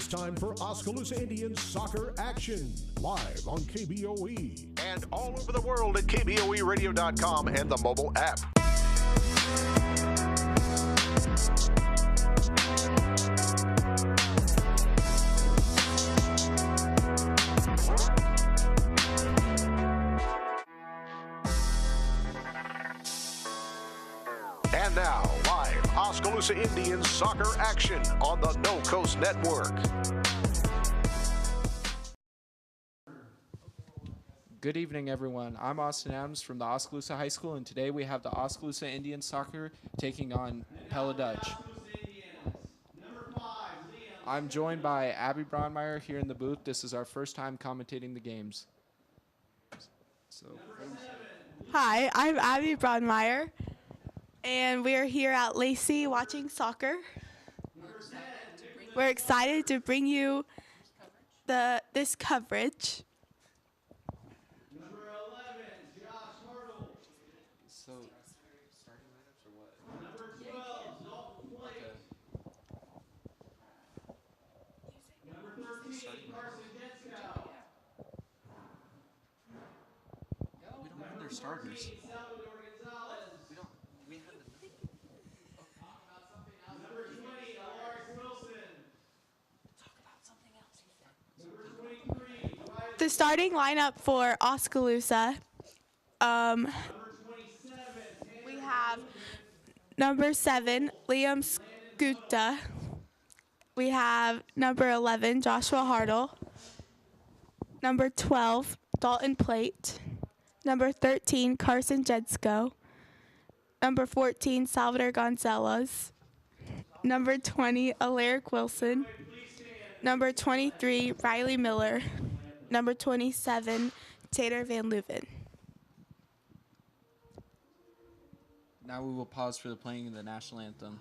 It's time for Oskaloosa Indians soccer action, live on KBOE. And all over the world at KBOEradio.com and the mobile app. And now, live Oskaloosa Indians soccer action on the No Coast Network. Good evening, everyone. I'm Austin Adams from the Oskaloosa High School, and today we have the Oskaloosa Indians soccer taking on Pella Dutch. I'm joined by Abby Braunmeyer here in the booth. This is our first time commentating the games. Hi, I'm Abby Braunmeyer, and we are here at Lacey watching soccer. We're excited to bring you this coverage. Number 11, Josh Hartle. So, starting lineups or what? Number 12, Dalton Flake. Number 13, Carson Jetskow. We don't have their starters. Salvador Gonzalez. We have them. Number 20, Alaris Wilson. Number 23, Riley. The starting lineup for Oskaloosa, Number 27, we have number 7, Liam Skuta. We have number 11, Joshua Hartle. Number 12, Dalton Plate. Number 13, Carson Jedsko. Number 14, Salvador Gonzalez. Number 20, Alaric Wilson. Number 23, Riley Miller. Number 27, Tater Van Leuven. Now we will pause for the playing of the national anthem.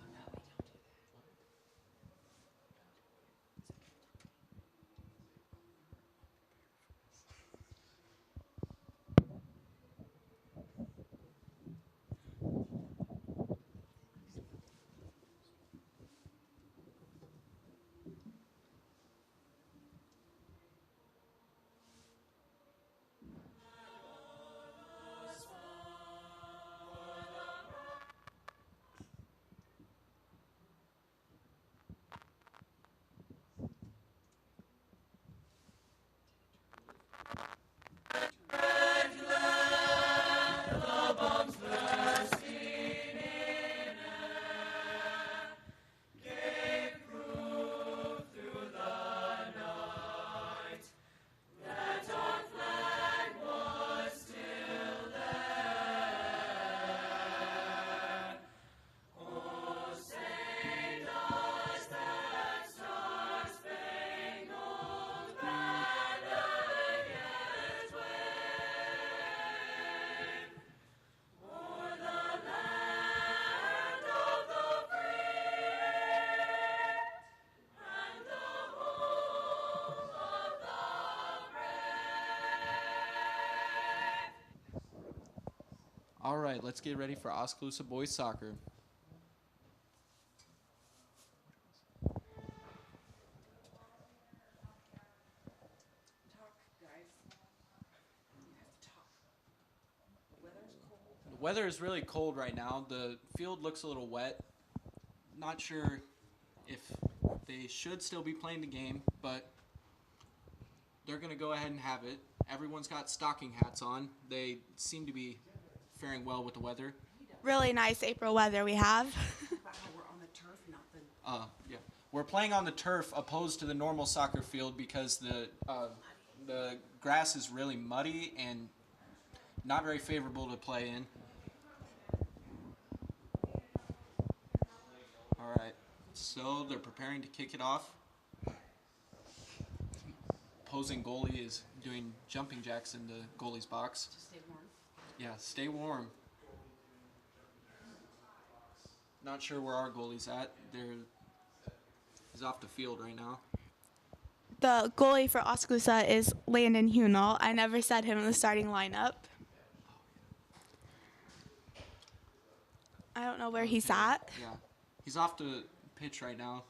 All right, let's get ready for Oskaloosa boys soccer. The weather is really cold right now. The field looks a little wet. Not sure if they should still be playing the game, but they're going to go ahead and have it. Everyone's got stocking hats on. They seem to be faring well with the weather. Really nice April weather we have. We're on the turf, nothing. Yeah, we're playing on the turf opposed to the normal soccer field because the grass is really muddy and not very favorable to play in. All right, so they're preparing to kick it off. Opposing goalie is doing jumping jacks in the goalie's box. Just stay warm. Yeah, stay warm. Not sure where our goalie's at. He's off the field right now. The goalie for Oskaloosa is Landon Hunal. I never said him in the starting lineup. I don't know where he's at. Yeah, he's off the pitch right now.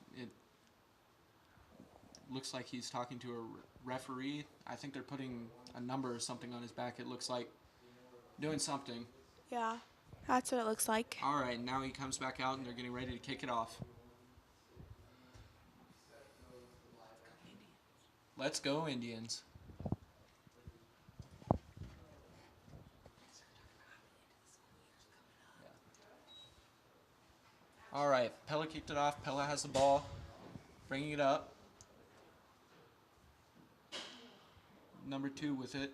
looks like he's talking to a referee. I think they're putting a number or something on his back. It looks like doing something. Yeah, that's what it looks like. All right, now he comes back out and they're getting ready to kick it off. Let's go, Indians. All right, Pella kicked it off. Pella has the ball, bringing it up. Number 2 with it.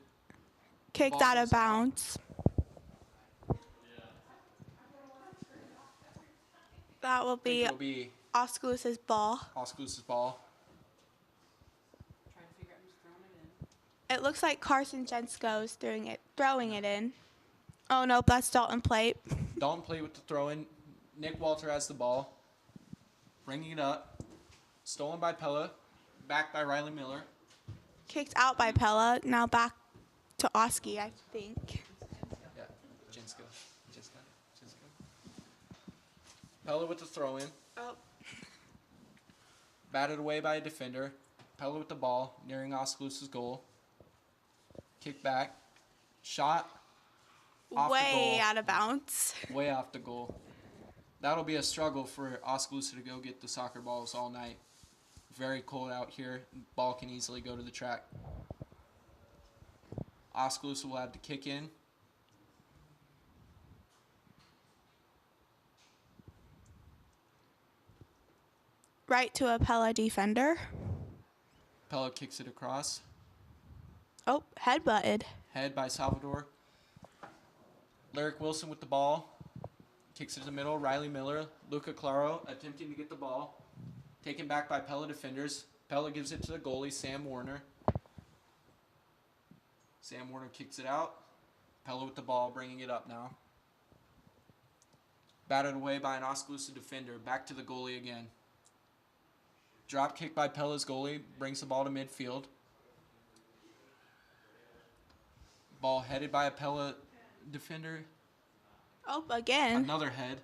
Kicked Ball out goes of bounds. That will I think be it'll be Oscalus's ball. Oscalus's ball. Trying to figure out who's throwing it in. It looks like Carson Jensko's throwing it in. Oh nope, that's Dalton Plate. Dalton play with the throw-in. Nick Walter has the ball. Bringing it up. Stolen by Pella. Back by Riley Miller. Kicked out by Pella. Now back to Oski, I think. Yeah, Jinska. Pella with the throw-in. Oh. Batted away by a defender. Pella with the ball, nearing Oscalus's goal. Kick back. Shot. Off the Way goal. out of bounds. Way off the goal. That'll be a struggle for Oskaloosa to go get the soccer balls all night. Very cold out here. Ball can easily go to the track. Oskaloosa will have to kick in. Right to a Pella defender. Pella kicks it across. Oh, headbutted. Head by Salvador. Lyric Wilson with the ball. Kicks it to the middle. Riley Miller. Luca Claro attempting to get the ball. Taken back by Pella defenders. Pella gives it to the goalie, Sam Warner. Sam Warner kicks it out. Pella with the ball, bringing it up now. Batted away by an Oskaloosa defender. Back to the goalie again. Drop kick by Pella's goalie. Brings the ball to midfield. Ball headed by a Pella defender. Oh, again. Another head.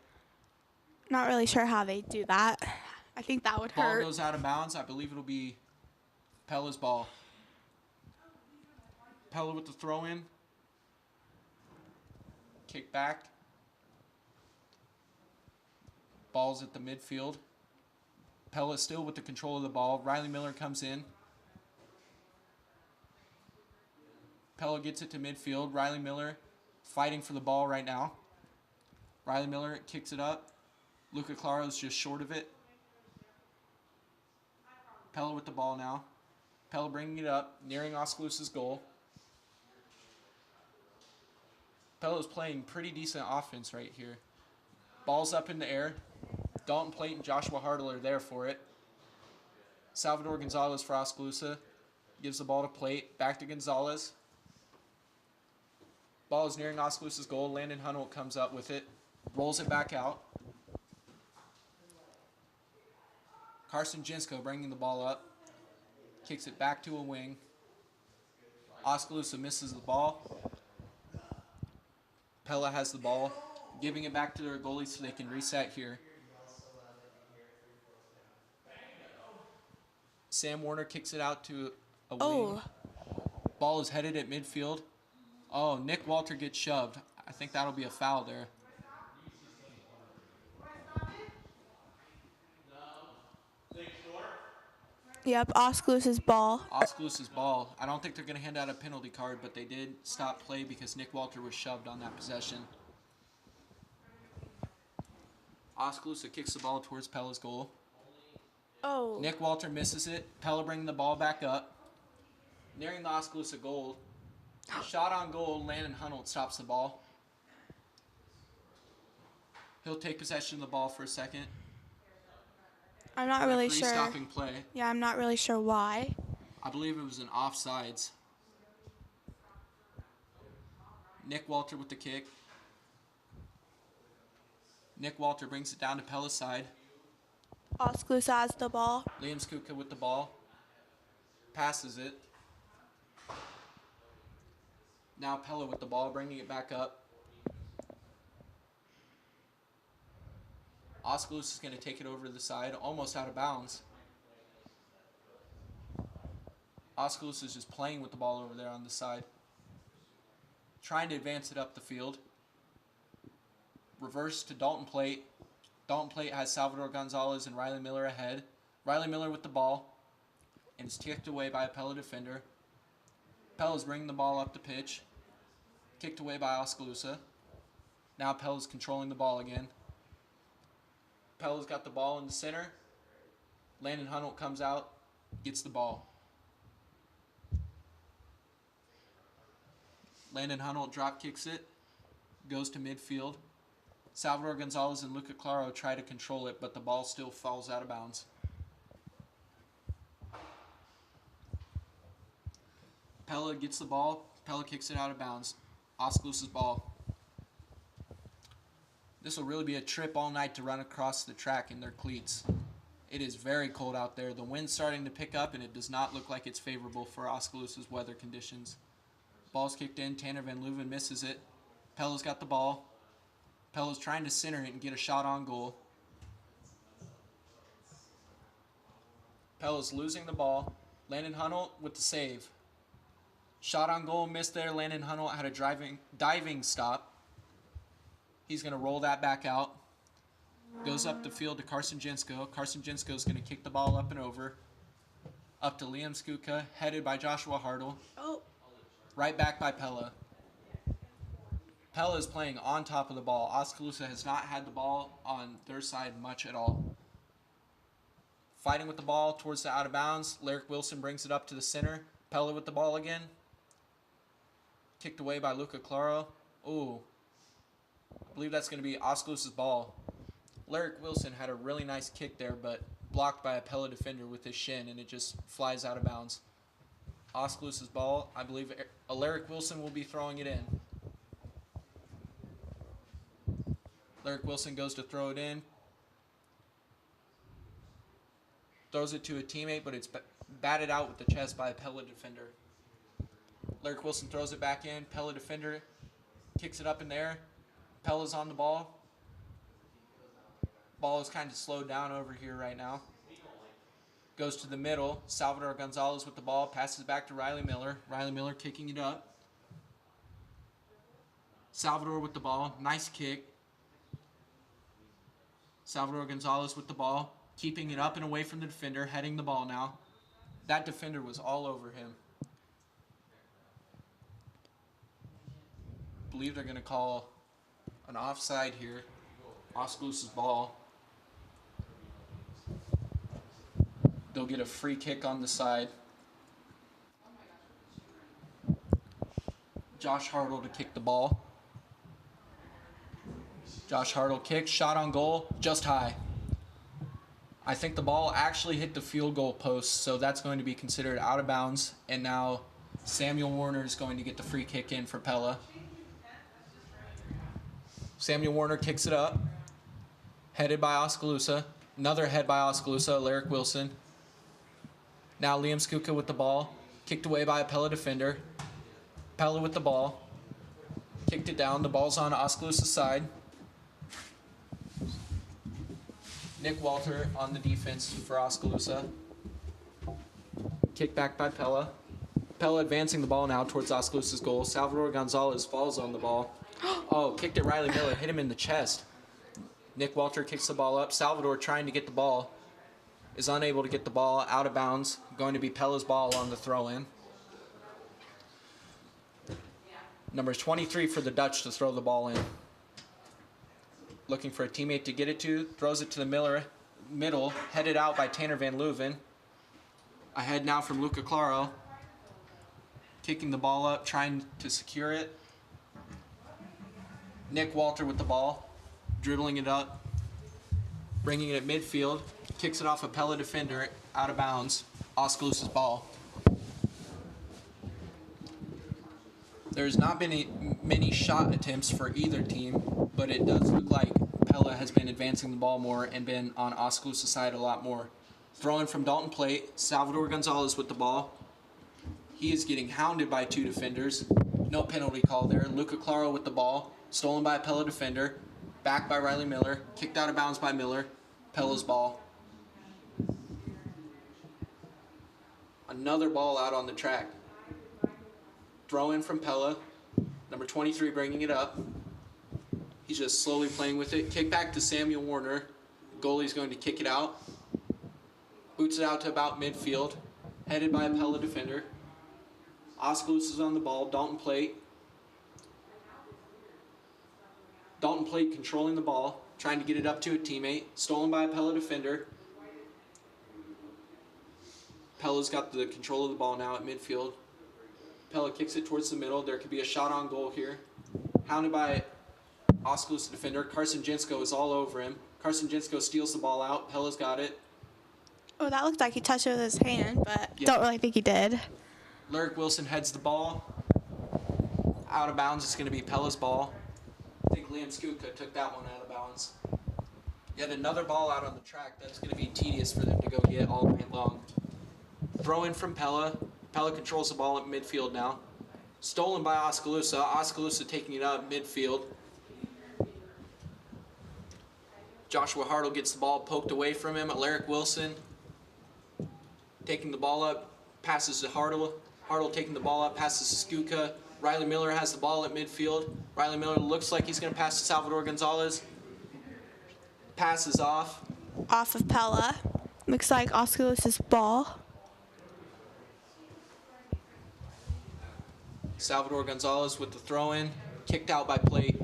Not really sure how they do that. I think that would Ball hurt. goes out of bounds. I believe it'll be Pella's ball. Pella with the throw in. Kick back. Ball's at the midfield. Pella still with the control of the ball. Riley Miller comes in. Pella gets it to midfield. Riley Miller fighting for the ball right now. Riley Miller kicks it up. Luca Claro's just short of it. Pella with the ball now. Pella bringing it up, nearing Oskaloosa's goal. Pella's playing pretty decent offense right here. Ball's up in the air. Dalton Plate and Joshua Hartle are there for it. Salvador Gonzalez for Oskaloosa. Gives the ball to Plate. Back to Gonzalez. Ball is nearing Oskaloosa's goal. Landon Hunnell comes up with it. Rolls it back out. Carson Jinsko bringing the ball up. Kicks it back to a wing. Oskaloosa misses the ball. Pella has the ball. Giving it back to their goalie so they can reset here. Sam Warner kicks it out to a wing. Oh, Ball is headed at midfield. Oh, Nick Walter gets shoved. I think that'll be a foul there. yep, Oskaloosa's ball. Oskaloosa's ball. I don't think they're going to hand out a penalty card, but they did stop play because Nick Walter was shoved on that possession. Oskaloosa kicks the ball towards Pella's goal. Oh, Nick Walter misses it. Pella bringing the ball back up. Nearing the Oskaloosa goal. Shot on goal. Landon Hunnell stops the ball. He'll take possession of the ball for a second. I'm not really Referee sure. stopping play. Yeah, I'm not really sure why. I believe it was an offsides. Nick Walter with the kick. Nick Walter brings it down to Pella's side. Oskaloosa has the ball. Liam Skuka with the ball. Passes it. Now Pella with the ball, bringing it back up. Oskaloosa is going to take it over to the side, almost out of bounds. Oskaloosa is just playing with the ball over there on the side. Trying to advance it up the field. Reverse to Dalton Plate. Dalton Plate has Salvador Gonzalez and Riley Miller ahead. Riley Miller with the ball. And it's kicked away by a Pella defender. Pella's bringing the ball up the pitch. Kicked away by Oskaloosa. Now Pella's controlling the ball again. Pella's got the ball in the center. Landon Hunnell comes out, gets the ball. Landon Hunnell drop kicks it, goes to midfield. Salvador Gonzalez and Luca Claro try to control it, but the ball still falls out of bounds. Pella gets the ball. Pella kicks it out of bounds. Oskaloosa's ball. This will really be a trip all night to run across the track in their cleats. It is very cold out there. The wind's starting to pick up, and it does not look like it's favorable for Oskaloosa's weather conditions. Ball's kicked in. Tanner Van Leuven misses it. Pella's got the ball. Pella's trying to center it and get a shot on goal. Pella's losing the ball. Landon Hunnell with the save. Shot on goal, missed there. Landon Hunnell had a diving stop. He's going to roll that back out. Goes up the field to Carson Jinsko. Carson Jinsko is going to kick the ball up and over. Up to Liam Skuka, headed by Joshua Hartle. Oh. Right back by Pella. Pella is playing on top of the ball. Oskaloosa has not had the ball on their side much at all. Fighting with the ball towards the out of bounds. Lyric Wilson brings it up to the center. Pella with the ball again. Kicked away by Luca Claro. Ooh. I believe that's going to be Oskaloosa's ball. Lyric Wilson had a really nice kick there, but blocked by a Pella defender with his shin, and it just flies out of bounds. Oskaloosa's ball. I believe Lyric Wilson will be throwing it in. Lyric Wilson goes to throw it in. Throws it to a teammate, but it's batted out with the chest by a Pella defender. Lyric Wilson throws it back in. Pella defender kicks it up in the air. Pella's on the ball. Ball is kind of slowed down over here right now. Goes to the middle. Salvador Gonzalez with the ball. Passes back to Riley Miller. Riley Miller kicking it up. Salvador with the ball. Nice kick. Salvador Gonzalez with the ball. Keeping it up and away from the defender. Heading the ball now. That defender was all over him. I believe they're going to call an offside here. Oskaloosa's ball. They'll get a free kick on the side. Josh Hartle to kick the ball. Josh Hartle kicks, shot on goal, just high. I think the ball actually hit the field goal post, so that's going to be considered out of bounds. And now Samuel Warner is going to get the free kick in for Pella. Samuel Warner kicks it up. Headed by Oskaloosa. Another head by Oskaloosa, Lyric Wilson. Now Liam Skuka with the ball. Kicked away by a Pella defender. Pella with the ball. Kicked it down. The ball's on Oskaloosa's side. Nick Walter on the defense for Oskaloosa. Kick back by Pella. Pella advancing the ball now towards Oskaloosa's goal. Salvador Gonzalez falls on the ball. Oh, kicked at Riley Miller. Hit him in the chest. Nick Walter kicks the ball up. Salvador trying to get the ball. Is unable to get the ball out of bounds. Going to be Pella's ball on the throw-in. Number 23 for the Dutch to throw the ball in. Looking for a teammate to get it to. Throws it to the middle. Headed out by Tanner Van Leuven. Ahead now from Luca Claro. Kicking the ball up, trying to secure it. Nick Walter with the ball. Dribbling it up. Bringing it at midfield. Kicks it off a Pella defender out of bounds. Oskaloosa's ball. There's not been many shot attempts for either team, but it does look like Pella has been advancing the ball more and been on Oskaloosa's side a lot more. Throwing from Dalton Plate, Salvador Gonzalez with the ball. He is getting hounded by two defenders. No penalty call there. Luca Claro with the ball. Stolen by a Pella defender. Back by Riley Miller. Kicked out of bounds by Miller. Pella's ball. Another ball out on the track. Throw in from Pella. Number 23 bringing it up. He's just slowly playing with it. Kick back to Samuel Warner. Goalie's going to kick it out. Boots it out to about midfield. Headed by a Pella defender. Oskaloosa is on the ball. Dalton Plate. Dalton Plate controlling the ball. Trying to get it up to a teammate. Stolen by a Pella defender. Pella's got the control of the ball now at midfield. Pella kicks it towards the middle. There could be a shot on goal here. Hounded by Oskaloosa defender. Carson Jinsko is all over him. Carson Jinsko steals the ball out. Pella's got it. Oh, that looked like he touched it with his hand, but Yeah. don't really think he did. Lyric Wilson heads the ball. Out of bounds. It's going to be Pella's ball. I think Liam Skuka took that one out of bounds. Yet another ball out on the track. That's going to be tedious for them to go get all night long. Throw in from Pella. Pella controls the ball at midfield now. Stolen by Oskaloosa. Oskaloosa taking it out midfield. Joshua Hartle gets the ball poked away from him. Alaric Wilson taking the ball up. Passes to Hartle. Hartle taking the ball up. Passes to Skuka. Riley Miller has the ball at midfield. Riley Miller looks like he's going to pass to Salvador Gonzalez. Passes off. Off of Pella. Looks like Oskaloosa's ball. Salvador Gonzalez with the throw-in. Kicked out by Plate.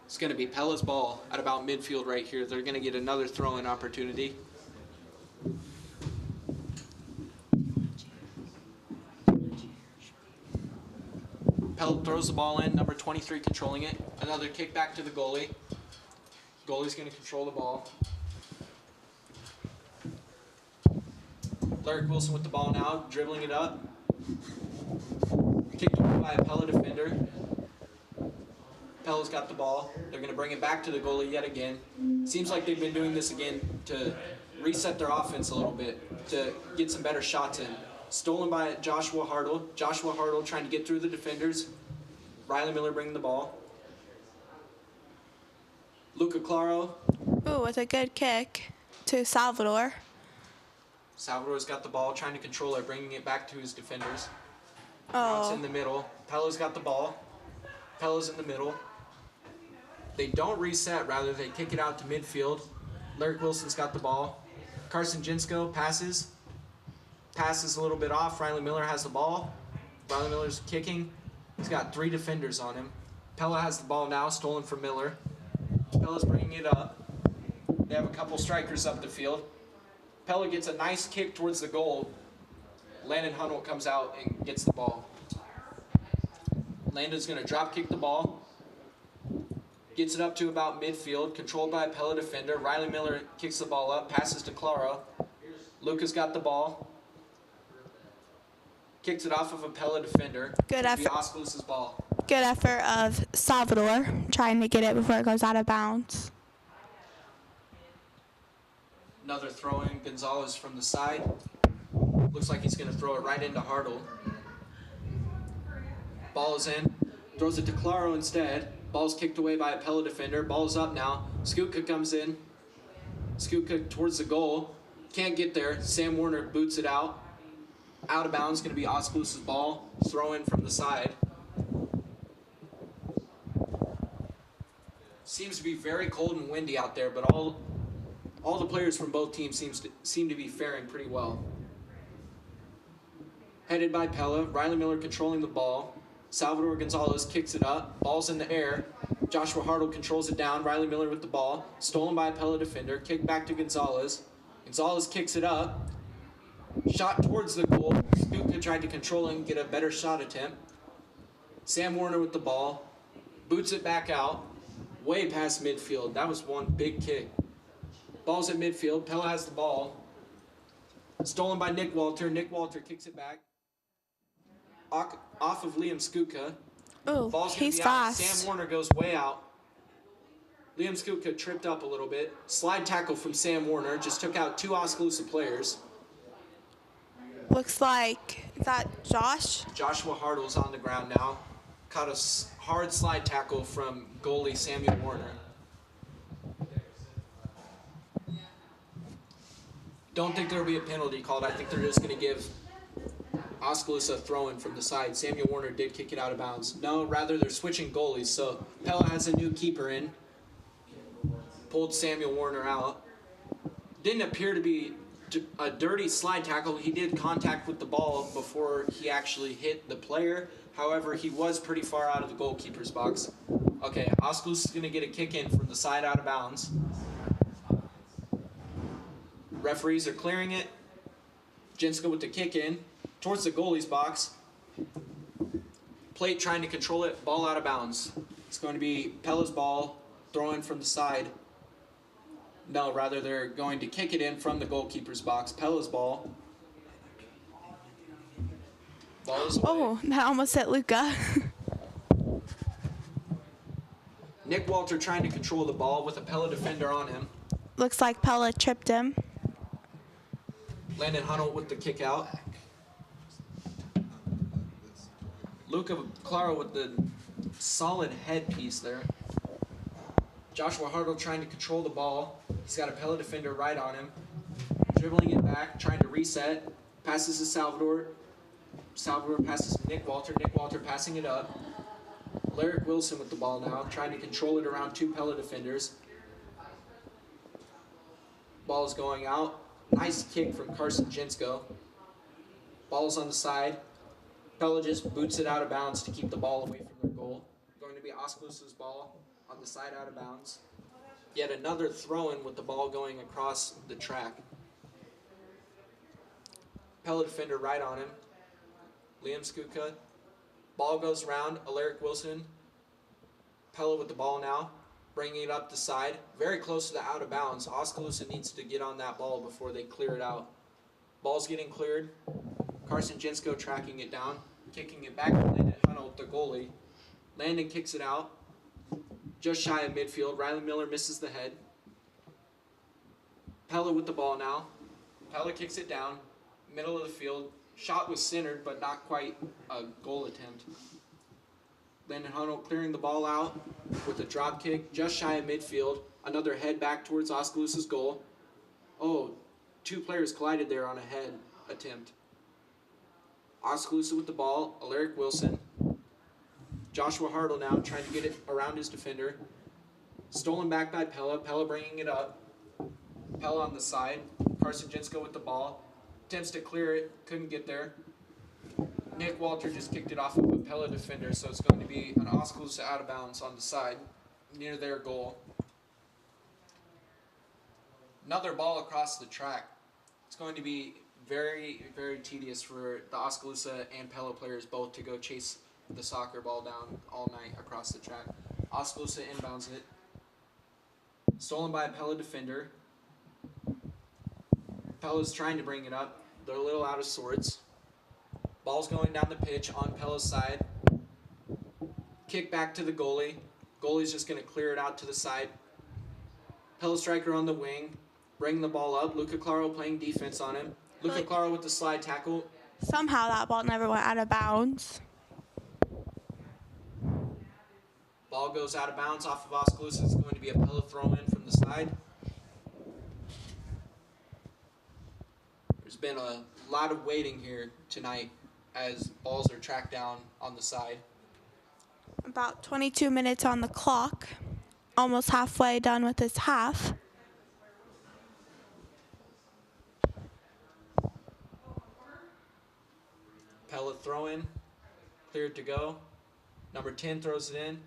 It's going to be Pella's ball at about midfield right here. They're going to get another throw-in opportunity. Pella throws the ball in. Number 23 controlling it. Another kick back to the goalie. Goalie's going to control the ball. Lyric Wilson with the ball now, dribbling it up. Kicked away by a Pella defender. Pella's got the ball. They're going to bring it back to the goalie yet again. Seems like they've been doing this again to reset their offense a little bit, to get some better shots in. Stolen by Joshua Hartle. Joshua Hartle trying to get through the defenders. Riley Miller bringing the ball. Luca Claro. Ooh, with a good kick to Salvador. Salvador's got the ball, trying to control it, bringing it back to his defenders. Now it's in Oh, the middle. Pella's got the ball. Pella's in the middle. They don't reset, rather they kick it out to midfield. Lyric Wilson's got the ball. Carson Jinsko passes. Passes a little bit off. Riley Miller has the ball. Riley Miller's kicking. He's got 3 defenders on him. Pella has the ball now, stolen from Miller. Pella's bringing it up. They have a couple strikers up the field. Pella gets a nice kick towards the goal. Landon Hunnell comes out and gets the ball. Landon's going to drop kick the ball. Gets it up to about midfield, controlled by a Pella defender. Riley Miller kicks the ball up, passes to Claro. Luca's got the ball. Kicks it off of a Pella defender. Good It'll be effort. Oskaloosa's ball. good effort of Salvador trying to get it before it goes out of bounds. Another throw in, Gonzalez from the side. Looks like he's going to throw it right into Hartle. Ball is in. Throws it to Claro instead. Ball's kicked away by a Pella defender. Ball's up now. Skutka comes in. Skutka towards the goal. Can't get there. Sam Warner boots it out. Out of bounds. Going to be Oskaloosa's ball. Throw in from the side. Seems to be very cold and windy out there, but all the players from both teams seem to be faring pretty well. Headed by Pella, Riley Miller controlling the ball. Salvador Gonzalez kicks it up. Ball's in the air. Joshua Hartle controls it down. Riley Miller with the ball. Stolen by a Pella defender. Kick back to Gonzalez. Gonzalez kicks it up. Shot towards the goal. Skutka tried to control it and get a better shot attempt. Sam Warner with the ball. Boots it back out. Way past midfield. That was one big kick. Ball's at midfield. Pella has the ball. Stolen by Nick Walter. Nick Walter kicks it back. Off of Liam Skutka. Ooh, Ball's gonna he's be fast. out. Sam Warner goes way out. Liam Skutka tripped up a little bit. Slide tackle from Sam Warner. Just took out two Oskaloosa players. Looks like, is that Josh? Joshua Hartle's on the ground now. Caught a hard slide tackle from goalie Samuel Warner. Don't think there will be a penalty called. I think they're just going to give Oskaloosa a throw-in from the side. Samuel Warner did kick it out of bounds. No, rather they're switching goalies. So Pella has a new keeper in. Pulled Samuel Warner out. Didn't appear to be a dirty slide tackle. He did contact with the ball before he actually hit the player. However, he was pretty far out of the goalkeeper's box. Okay, Oskaloosa is going to get a kick in from the side out of bounds. Referees are clearing it. Jinska with the kick in towards the goalie's box. Plate trying to control it. Ball out of bounds. It's going to be Pella's ball. Throw in from the side. No, rather they're going to kick it in from the goalkeeper's box. Pella's ball. Ball is away. Oh, that almost hit Luca. Nick Walter trying to control the ball with a Pella defender on him. Looks like Pella tripped him. Landon Hunnell with the kick out. Luca Claro with the solid headpiece there. Joshua Hartle trying to control the ball. He's got a Pella defender right on him. Dribbling it back, trying to reset. Passes to Salvador. Salvador passes to Nick Walter. Nick Walter passing it up. Lyric Wilson with the ball now, trying to control it around two Pella defenders. Ball is going out. Nice kick from Carson Jinsko. Ball's on the side. Pella just boots it out of bounds to keep the ball away from their goal. Going to be Oskaloosa's ball on the side out of bounds. Yet another throw-in with the ball going across the track. Pella defender right on him. Liam Skuka. Ball goes round. Alaric Wilson. Pella with the ball now. Bringing it up the side. Very close to the out of bounds. Oskaloosa needs to get on that ball before they clear it out. Ball's getting cleared. Carson Jinsko tracking it down. Kicking it back to Landon Hunnell, the goalie. Landon kicks it out. Just shy of midfield. Riley Miller misses the head. Pella with the ball now. Pella kicks it down. Middle of the field. Shot was centered, but not quite a goal attempt. Landon Hunnell clearing the ball out with a drop kick. Just shy of midfield. Another head back towards Oskaloosa's goal. Oh, two players collided there on a head attempt. Oskaloosa with the ball. Alaric Wilson. Joshua Hartle now trying to get it around his defender. Stolen back by Pella. Pella bringing it up. Pella on the side. Carson Jinsko with the ball. Attempts to clear it. Couldn't get there. Nick Walter just kicked it off of a Pella defender, so it's going to be an Oskaloosa out of bounds on the side near their goal. Another ball across the track. It's going to be very, very tedious for the Oskaloosa and Pella players both to go chase the soccer ball down all night across the track. Oskaloosa inbounds it. Stolen by a Pella defender. Pella's trying to bring it up. They're a little out of sorts. Ball's going down the pitch on Pella's side. Kick back to the goalie. Goalie's just going to clear it out to the side. Pella striker on the wing. Bring the ball up. Luca Claro playing defense on him. Luca Claro with the slide tackle. Somehow that ball never went out of bounds. Ball goes out of bounds off of Oskaloosa. It's going to be a Pella throw-in from the side. There's been a lot of waiting here tonight as balls are tracked down on the side. About 22 minutes on the clock. Almost halfway done with this half. Pella throw-in. Cleared to go. Number 10 throws it in.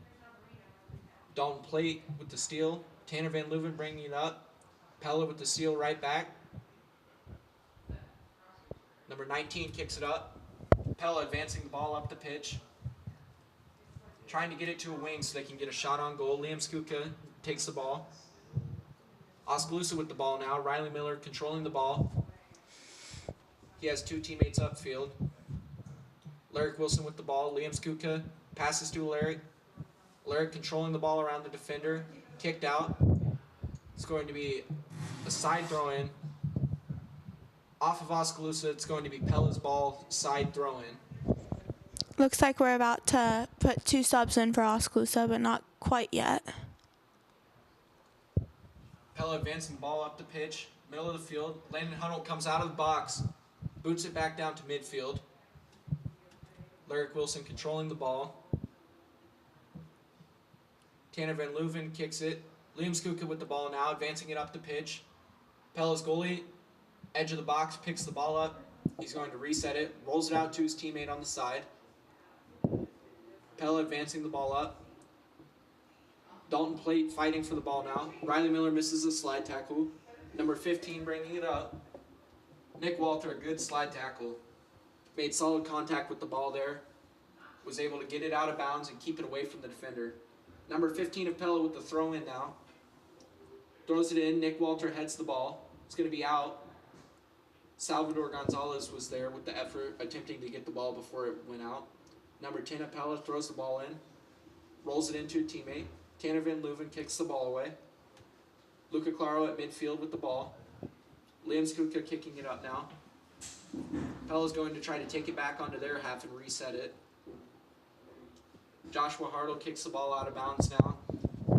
Dalton Plate with the steal. Tanner Van Leuven bringing it up. Pella with the steal right back. Number 19 kicks it up. Pella advancing the ball up the pitch. Trying to get it to a wing so they can get a shot on goal. Liam Skuka takes the ball. Oskaloosa with the ball now. Riley Miller controlling the ball. He has two teammates upfield. Lyric Wilson with the ball. Liam Skuka passes to Lyric. Lyric controlling the ball around the defender. Kicked out. It's going to be a side throw-in. Off of Oskaloosa, it's going to be Pella's ball, side throw-in. Looks like we're about to put two subs in for Oskaloosa, but not quite yet. Pella advancing ball up the pitch. middle of the field. Landon Hunnell comes out of the box, boots it back down to midfield. Lyric Wilson controlling the ball. Tanner Van Leuven kicks it. Liam Skuka with the ball now, advancing it up the pitch. Pella's goalie, edge of the box, picks the ball up. He's going to reset it, rolls it out to his teammate on the side. Pella advancing the ball up. Dalton Plate fighting for the ball now. Riley Miller misses a slide tackle. Number 15 bringing it up. Nick Walter, a good slide tackle. Made solid contact with the ball there. Was able to get it out of bounds and keep it away from the defender. Number 15 of Pella with the throw in now. Throws it in. Nick Walter heads the ball. It's going to be out. Salvador Gonzalez was there with the effort, attempting to get the ball before it went out. Number 10 of Pella throws the ball in. Rolls it into a teammate. Tanner Van Leuven kicks the ball away. Luca Claro at midfield with the ball. Liam Skuka kicking it up now. Pella's going to try to take it back onto their half and reset it. Joshua Hartle kicks the ball out of bounds now.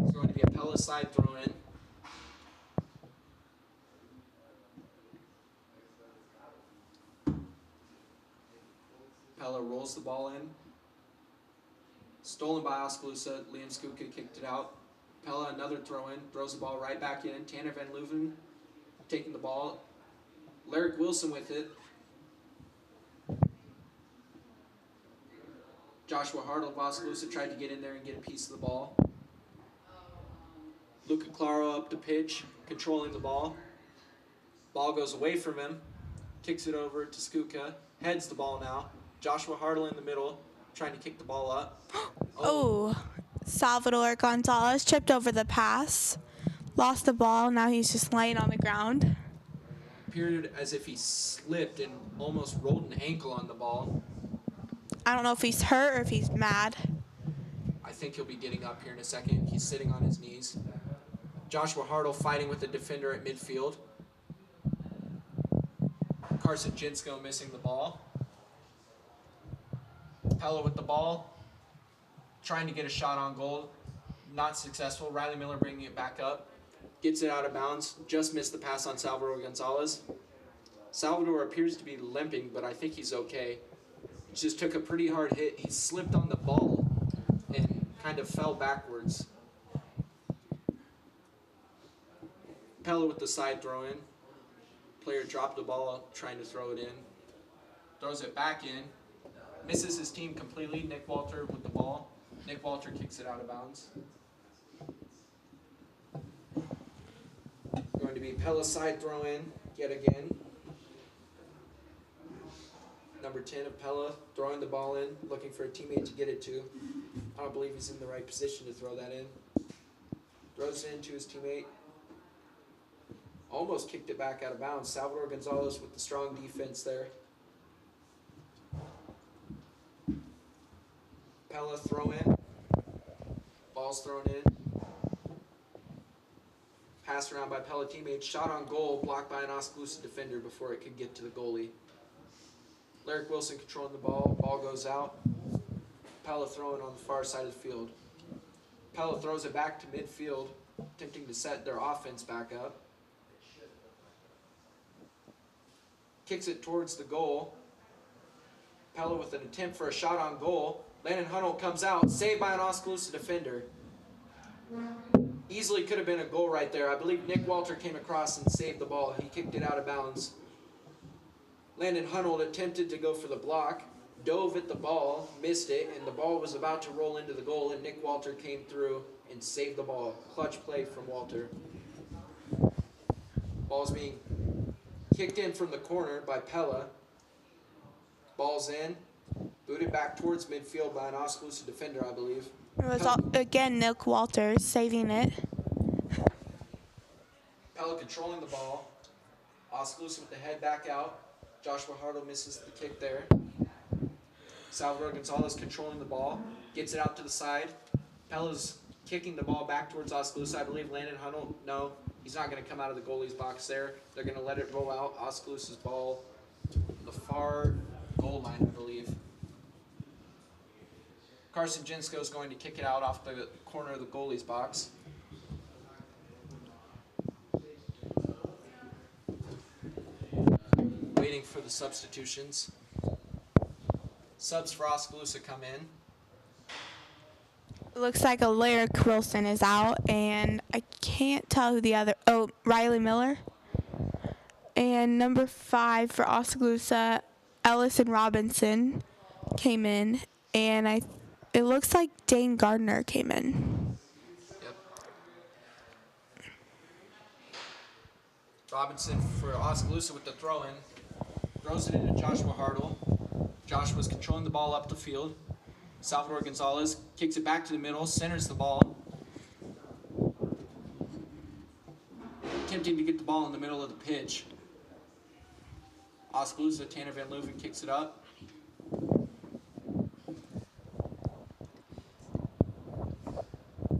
It's going to be a Pella side throw in. Pella rolls the ball in. Stolen by Oskaloosa. Liam Skuka kicked it out. Pella another throw in. Throws the ball right back in. Tanner Van Leuven taking the ball. Lyric Wilson with it. Joshua Hartle of Oskaloosa tried to get in there and get a piece of the ball. Luca Claro up the pitch, controlling the ball. Ball goes away from him. Kicks it over to Skuka. Heads the ball now. Joshua Hartle in the middle, trying to kick the ball up. Oh, Salvador Gonzalez tripped over the pass. Lost the ball. Now he's just laying on the ground. Appeared as if he slipped and almost rolled an ankle on the ball. I don't know if he's hurt or if he's mad. I think he'll be getting up here in a second. He's sitting on his knees. Joshua Hartle fighting with the defender at midfield. Carson Jinsko missing the ball. Pella with the ball. Trying to get a shot on goal. Not successful. Riley Miller bringing it back up. Gets it out of bounds. Just missed the pass on Salvador Gonzalez. Salvador appears to be limping, but I think he's okay. Just took a pretty hard hit. He slipped on the ball and kind of fell backwards. Pella with the side throw in. Player dropped the ball trying to throw it in. Throws it back in. Misses his team completely. Nick Walter with the ball. Nick Walter kicks it out of bounds. Going to be Pella side throw in yet again. Number 10 of Pella throwing the ball in, looking for a teammate to get it to. I don't believe he's in the right position to throw that in. Throws it into his teammate. Almost kicked it back out of bounds. Salvador Gonzalez with the strong defense there. Pella throw in. Ball's thrown in. Passed around by Pella teammate. Shot on goal, blocked by an Oskaloosa defender before it could get to the goalie. Lyric Wilson controlling the ball. Ball goes out. Pella throwing on the far side of the field. Pella throws it back to midfield, attempting to set their offense back up. Kicks it towards the goal. Pella with an attempt for a shot on goal. Landon Hunnell comes out, saved by an Oskaloosa defender. Easily could have been a goal right there. I believe Nick Walter came across and saved the ball. He kicked it out of bounds. Landon Hunnell attempted to go for the block, dove at the ball, missed it, and the ball was about to roll into the goal, and Nick Walter came through and saved the ball. Clutch play from Walter. Ball's being kicked in from the corner by Pella. Ball's in. Booted back towards midfield by an Oskaloosa defender, I believe. It was again Nick Walters saving it. Pella controlling the ball. Oskaloosa with the head back out. Joshua Hartle misses the kick there. Salvador Gonzalez controlling the ball. Gets it out to the side. Pella's kicking the ball back towards Oskaloosa. I believe Landon Hunnell, no, he's not going to come out of the goalie's box there. They're going to let it roll out. Oskaloosa's ball, the far goal line, I believe. Carson Jinsko is going to kick it out off the corner of the goalie's box. waiting for the substitutions. Subs for Oskaloosa come in. It looks like Alaric Wilson is out, and I can't tell who the other. Oh, Riley Miller. And number 5 for Oskaloosa, Ellison Robinson came in, and it looks like Dane Gardner came in. Yep. Robinson for Oskaloosa with the throw-in. Throws it into Joshua Hartle. Joshua's controlling the ball up the field. Salvador Gonzalez kicks it back to the middle, centers the ball. Attempting to get the ball in the middle of the pitch. Oskaloosa, Tanner Van Leuven kicks it up.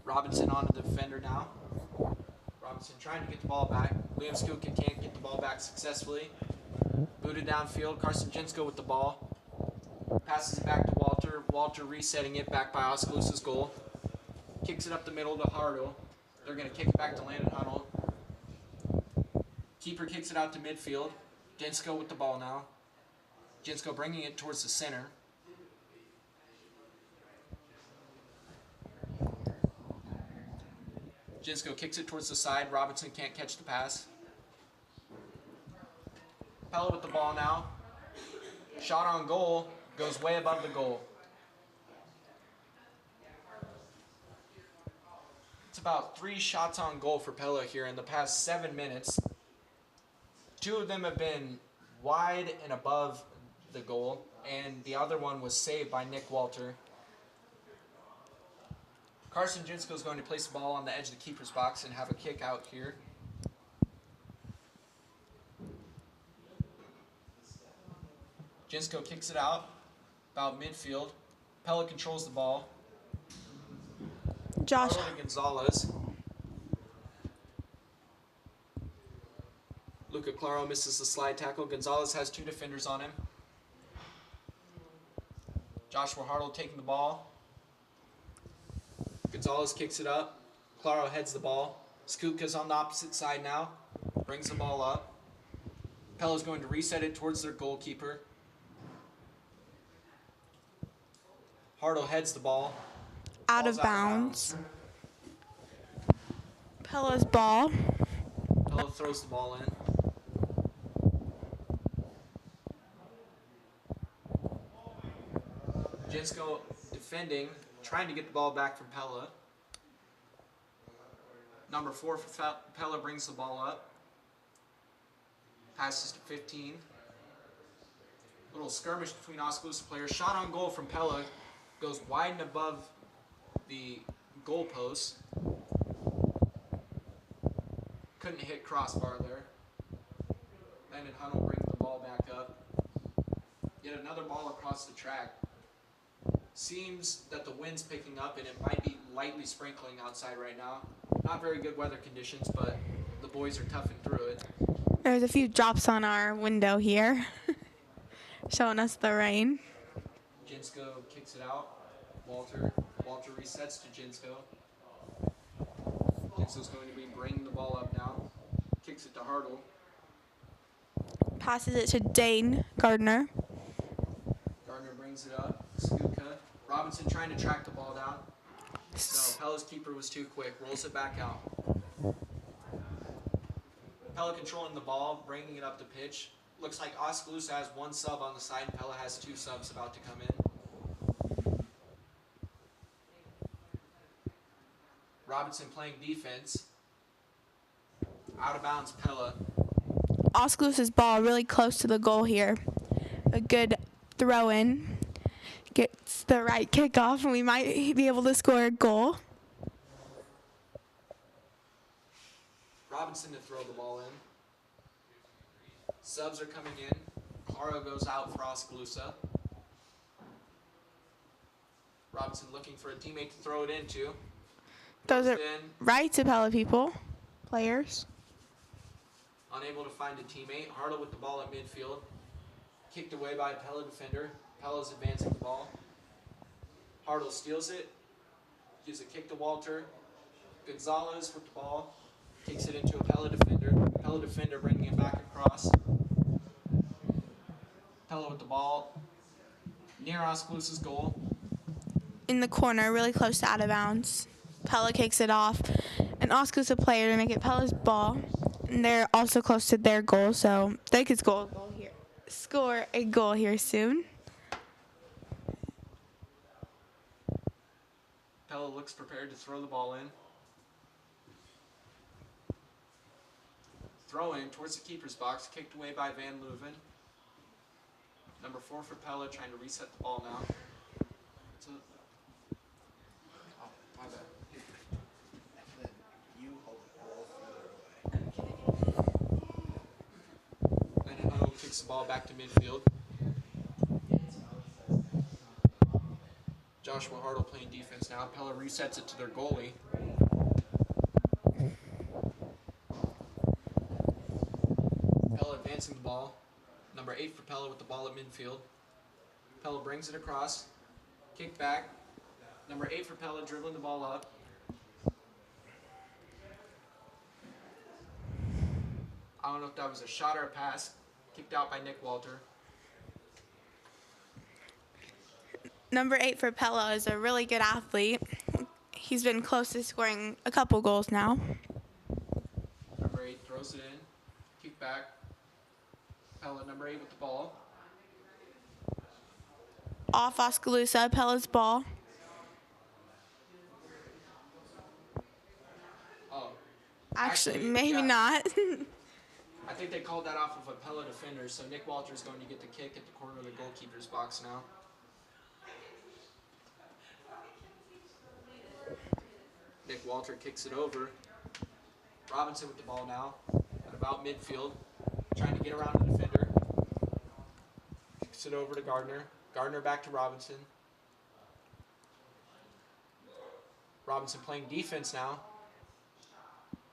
Robinson on to the defender now. Robinson trying to get the ball back. Liam Skukin can't get the ball back successfully. Booted downfield. Carson Jinsko with the ball. Passes it back to Walter. Walter resetting it back by Oskaloosa's goal. Kicks it up the middle to Hartle. They're going to kick it back to Landon Huddle. Keeper kicks it out to midfield. Jinsko with the ball now. Jinsko bringing it towards the center. Jinsko kicks it towards the side. Robinson can't catch the pass. Pella with the ball now. Shot on goal. Goes way above the goal. It's about 3 shots on goal for Pella here in the past 7 minutes. 2 of them have been wide and above the goal, and the other one was saved by Nick Walter. Carson Jinsko is going to place the ball on the edge of the keeper's box and have a kick out here. Jinsko kicks it out, about midfield. Pella controls the ball. Josh. Hartle to Gonzalez. Luca Claro misses the slide tackle. Gonzalez has 2 defenders on him. Joshua Hartle taking the ball. Gonzalez kicks it up. Claro heads the ball. Skutka's on the opposite side now. Brings the ball up. Pella's going to reset it towards their goalkeeper. Hartle heads the ball. Out Ball's of bounds. Pella's ball. Pella throws the ball in. Jinsko defending, trying to get the ball back from Pella. Number 4 for Pella brings the ball up. Passes to 15. Little skirmish between Oskaloosa players. Shot on goal from Pella. Goes wide and above the goalpost. Couldn't hit crossbar there. Landon Hunnell brings the ball back up. Yet another ball across the track. Seems that the wind's picking up and it might be lightly sprinkling outside right now. Not very good weather conditions, but the boys are toughing through it. There's a few drops on our window here, showing us the rain. Jinsko kicks it out. Walter resets to Jinsko. Jinsko's going to be bringing the ball up now. Kicks it to Hartle. Passes it to Dane Gardner. Gardner brings it up. Skuka. Robinson trying to track the ball down. No, Pella's keeper was too quick. Rolls it back out. Pella controlling the ball, bringing it up the pitch. Looks like Oskaloosa has 1 sub on the side and Pella has 2 subs about to come in. Robinson playing defense. Out of bounds, Pella. Oskaloosa's ball really close to the goal here. A good throw in. Gets the right kickoff and we might be able to score a goal. Robinson to throw the ball in. Subs are coming in. Haro goes out for Oskaloosa. Robinson looking for a teammate to throw it into. Throws it in. right to Pella players. Unable to find a teammate. Hartle with the ball at midfield. Kicked away by a Pella defender. Pella's advancing the ball. Hartle steals it. Gives a kick to Walter. Gonzalez with the ball. Kicks it into a Pella defender. Pella defender bringing it back across. Pella with the ball near Oskaloosa's goal. In the corner, really close to out of bounds. Pella kicks it off. An Oskaloosa player to make it Pella's ball. And they're also close to their goal, so they could score a goal here soon. Pella looks prepared to throw the ball in. Throw in towards the keeper's box, kicked away by Van Leuven. Number 4 for Pella, trying to reset the ball now. My bad. Landon Huddle kicks the ball back to midfield. Joshua Hartle playing defense now. Pella resets it to their goalie. Pella advancing the ball. Number 8 for Pella with the ball at midfield. Pella brings it across. Kick back. Number 8 for Pella dribbling the ball up. I don't know if that was a shot or a pass. Kicked out by Nick Walter. Number 8 for Pella is a really good athlete. He's been close to scoring a couple goals now. Number 8 throws it in. Kick back. Pella, number 8 with the ball. Off Oskaloosa, Pella's ball. Oh. Actually, Actually, maybe yeah. not. I think they called that off of a Pella defender, so Nick Walter is going to get the kick at the corner of the goalkeeper's box now. Nick Walter kicks it over. Robinson with the ball now at about midfield, trying to get around the defender. Kicks it over to Gardner. Gardner back to Robinson. Robinson playing defense now,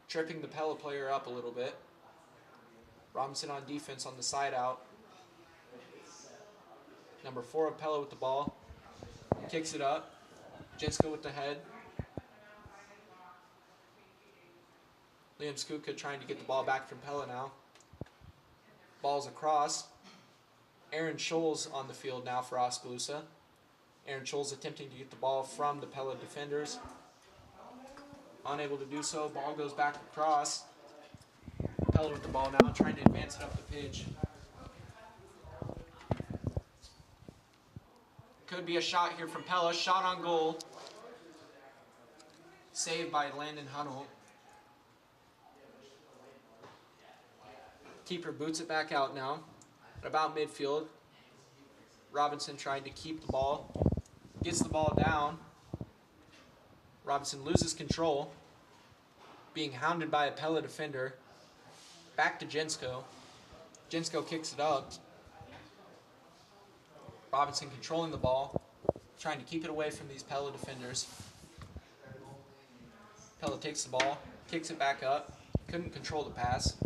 tripping the Pella player up a little bit. Robinson on defense on the side out. Number 4 of Pella with the ball. Kicks it up. Jensko with the head. Liam Skuka trying to get the ball back from Pella now. Ball's across. Aaron Scholes on the field now for Oskaloosa. Aaron Scholes attempting to get the ball from the Pella defenders. Unable to do so. Ball goes back across. Pella with the ball now, trying to advance it up the pitch. Could be a shot here from Pella. Shot on goal. Saved by Landon Hunnell. Keeper boots it back out now. At about midfield. Robinson trying to keep the ball. Gets the ball down. Robinson loses control. Being hounded by a Pella defender. Back to Jensko. Jensko kicks it up. Robinson controlling the ball. Trying to keep it away from these Pella defenders. Pella takes the ball. Kicks it back up. Couldn't control the pass.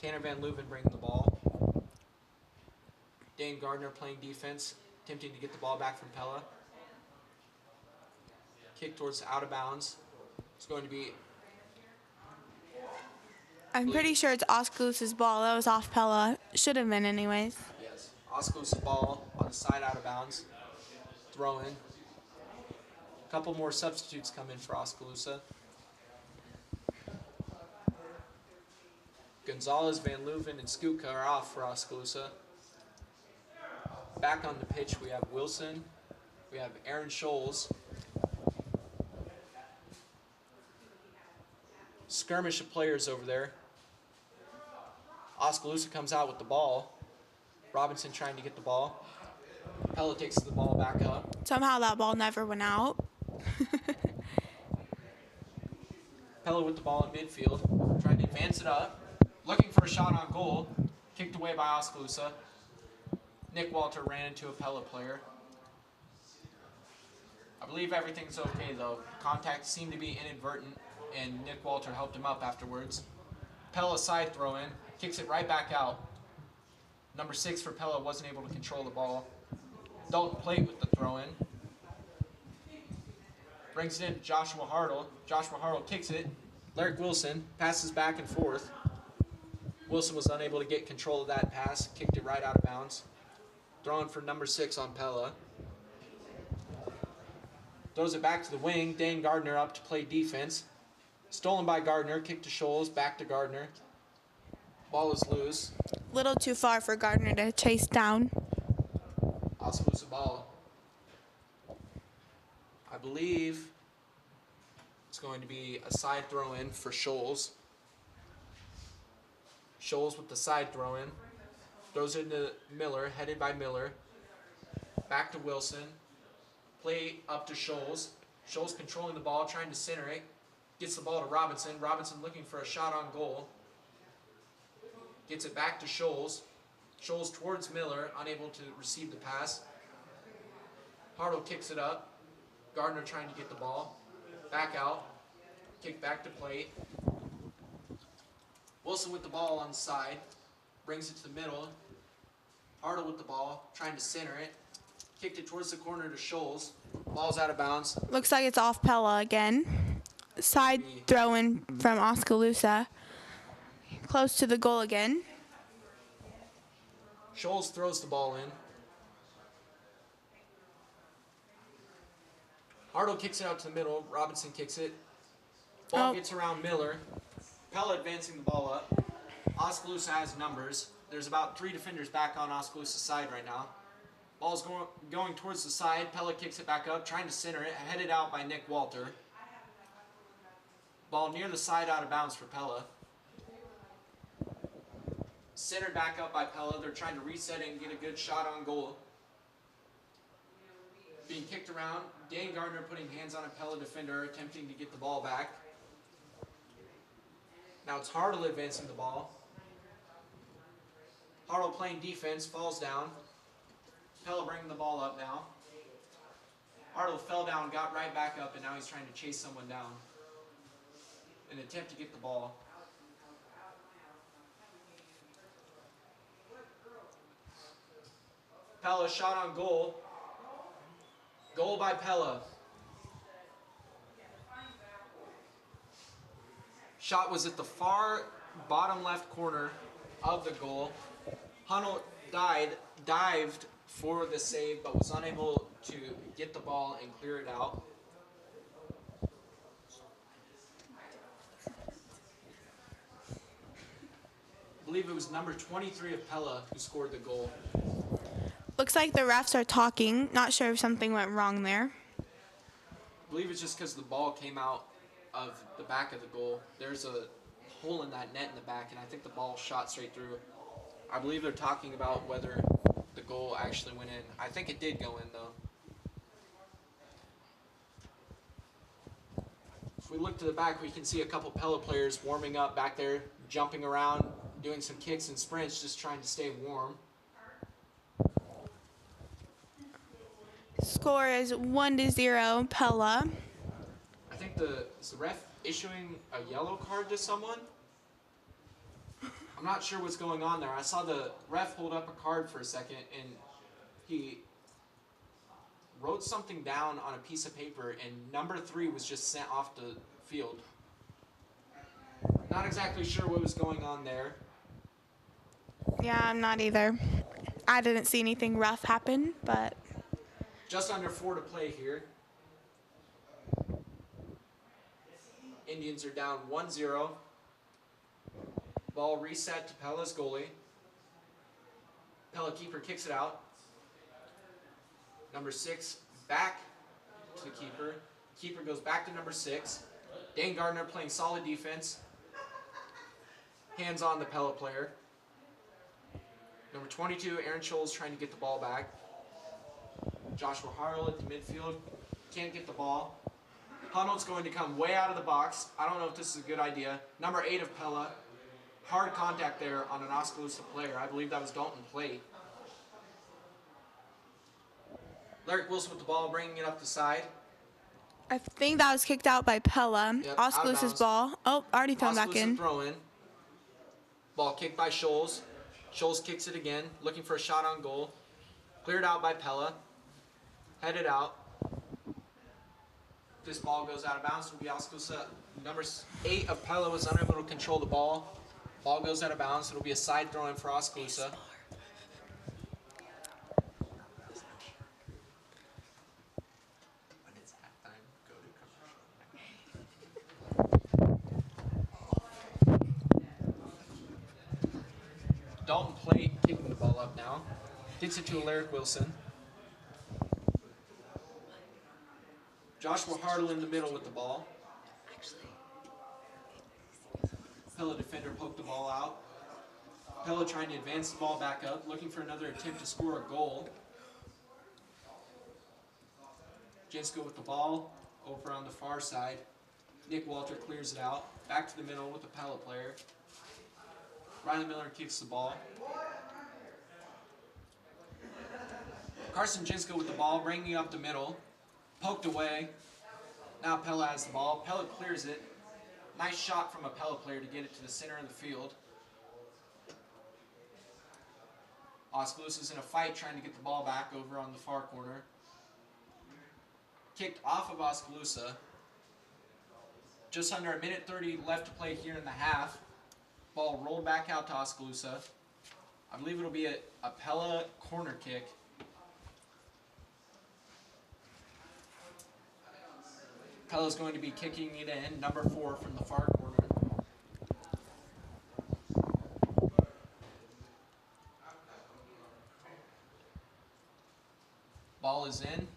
Tanner Van Leuven bringing the ball. Dane Gardner playing defense. Attempting to get the ball back from Pella. Kick towards out of bounds. It's going to be... I'm pretty sure it's Oskaloosa's ball. That was off Pella. Should have been anyways. Yes. Oskaloosa's ball on the side out of bounds. Throw in. A couple more substitutes come in for Oskaloosa. Gonzalez, Van Leuven, and Skuka are off for Oskaloosa. Back on the pitch we have Wilson. We have Aaron Scholes. Skirmish of players over there. Oskaloosa comes out with the ball. Robinson trying to get the ball. Pella takes the ball back up. Somehow that ball never went out. Pella with the ball in midfield. Trying to advance it up. Looking for a shot on goal. Kicked away by Oskaloosa. Nick Walter ran into a Pella player. I believe everything's okay though. Contact seemed to be inadvertent and Nick Walter helped him up afterwards. Pella side throw in. Kicks it right back out. Number 6 for Pella wasn't able to control the ball. Dalton Plate with the throw in. Brings it in to Joshua Hartle. Joshua Hartle kicks it. Larrick Wilson passes back and forth. Wilson was unable to get control of that pass, kicked it right out of bounds. Throwing for number 6 on Pella. Throws it back to the wing. Dane Gardner up to play defense. Stolen by Gardner, kick to Scholes, back to Gardner. Ball is loose. Little too far for Gardner to chase down. Oskaloosa ball. I believe it's going to be a side throw in for Scholes. Scholes with the side throw in. Throws it into Miller, headed by Miller. Back to Wilson. Play up to Scholes. Scholes controlling the ball, trying to center it. Gets the ball to Robinson. Robinson looking for a shot on goal. Gets it back to Scholes. Scholes towards Miller, unable to receive the pass. Hartle kicks it up. Gardner trying to get the ball. Back out. Kick back to plate. Wilson with the ball on the side. Brings it to the middle. Hartle with the ball, trying to center it. Kicked it towards the corner to Scholes. Ball's out of bounds. Looks like it's off Pella again. Side throw in from Oskaloosa. Close to the goal again. Scholes throws the ball in. Hartle kicks it out to the middle. Robinson kicks it. Ball gets around Miller. Pella advancing the ball up. Oskaloosa has numbers. There's about 3 defenders back on Oskaloosa's side right now. Ball's going towards the side. Pella kicks it back up, trying to center it. Headed out by Nick Walter. Ball near the side, out of bounds for Pella. Centered back up by Pella. They're trying to reset it and get a good shot on goal. Being kicked around. Dane Gardner putting hands on a Pella defender, attempting to get the ball back. Now it's Hartle advancing the ball. Hartle playing defense, falls down. Pella bringing the ball up now. Hartle fell down, got right back up, and now he's trying to chase someone down. An attempt to get the ball. Pella shot on goal. Goal by Pella. Shot was at the far bottom left corner of the goal. Hunnell dived for the save, but was unable to get the ball and clear it out. I believe it was number 23 of Pella who scored the goal. Looks like the refs are talking. Not sure if something went wrong there. I believe it's just because the ball came out of the back of the goal. There's a hole in that net in the back, and I think the ball shot straight through. I believe they're talking about whether the goal actually went in. I think it did go in, though. If we look to the back, we can see a couple Pella players warming up back there, jumping around, doing some kicks and sprints, just trying to stay warm. Score is 1-0 Pella. I think is the ref issuing a yellow card to someone? I'm not sure what's going on there. I saw the ref hold up a card for a second, and he wrote something down on a piece of paper, and number 3 was just sent off the field. Not exactly sure what was going on there. Yeah, I'm not either. I didn't see anything rough happen, but Just under 4 to play here. Indians are down 1-0. Ball reset to Pella's goalie. Pella keeper kicks it out. Number 6 back to the keeper. Keeper goes back to number 6. Dane Gardner playing solid defense. Hands on the Pella player. Number 22, Aaron Scholes trying to get the ball back. Joshua Harrell at the midfield. Can't get the ball. Hunnell's going to come way out of the box. I don't know if this is a good idea. Number 8 of Pella. Hard contact there on an Oskaloosa player. I believe that was Dalton Plate. Larry Wilson with the ball, bringing it up the side. I think that was kicked out by Pella. Yep, Oskaloosa's ball. Oh, already thrown back Oskaloosa in. throw in. Ball kicked by Scholes. Scholes kicks it again, looking for a shot on goal. Cleared out by Pella. Headed out. This ball goes out of bounds. Will be Oskaloosa. Number 8 of Pella was unable to control the ball. Ball goes out of bounds. It'll be a side throw in for Oskaloosa. Dalton Plate picking the ball up now. Gets it to Alaric Wilson. Joshua Hartle in the middle with the ball. Pella defender poked the ball out. Pella trying to advance the ball back up, looking for another attempt to score a goal. Jinsko with the ball over on the far side. Nick Walter clears it out. Back to the middle with the Pella player. Riley Miller kicks the ball. Carson Jinsko with the ball, bringing it up the middle. Poked away. Now Pella has the ball. Pella clears it. Nice shot from a Pella player to get it to the center of the field. Oskaloosa's in a fight trying to get the ball back over on the far corner. Kicked off of Oskaloosa. Just under a minute 30 left to play here in the half. Ball rolled back out to Oskaloosa. I believe it'll be a Pella corner kick. Pella's going to be kicking it in, number 4 from the far corner. Ball is in.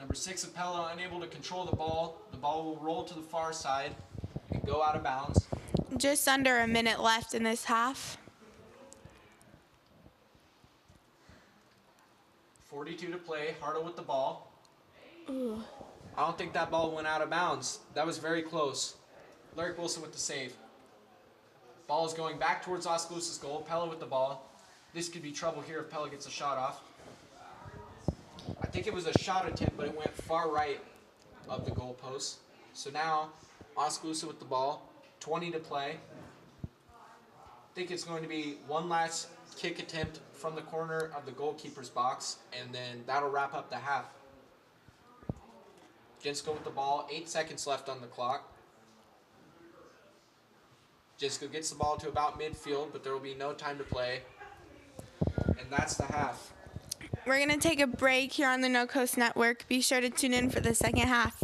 Number 6 of Pella unable to control the ball. The ball will roll to the far side and go out of bounds. Just under a minute left in this half. 42 to play. Hartle with the ball. Ooh. I don't think that ball went out of bounds. That was very close. Alaric Wilson with the save. Ball is going back towards Oskaloosa's goal. Pella with the ball. This could be trouble here if Pella gets a shot off. I think it was a shot attempt, but it went far right of the goal post. So now, Oskaloosa with the ball. 20 to play. I think it's going to be one last kick attempt from the corner of the goalkeeper's box, and then that'll wrap up the half. Jinsko with the ball, 8 seconds left on the clock. Jinsko gets the ball to about midfield, but there will be no time to play. And that's the half. We're going to take a break here on the No Coast Network. Be sure to tune in for the second half.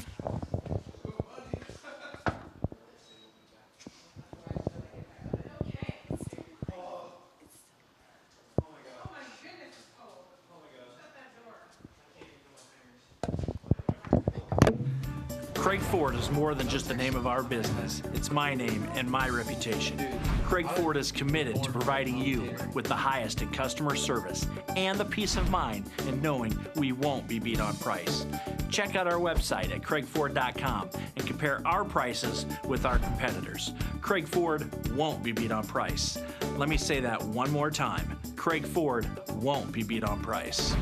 Craig Ford is more than just the name of our business. It's my name and my reputation. Craig Ford is committed to providing you with the highest in customer service and the peace of mind in knowing we won't be beat on price. Check out our website at craigford.com and compare our prices with our competitors. Craig Ford won't be beat on price. Let me say that one more time. Craig Ford won't be beat on price.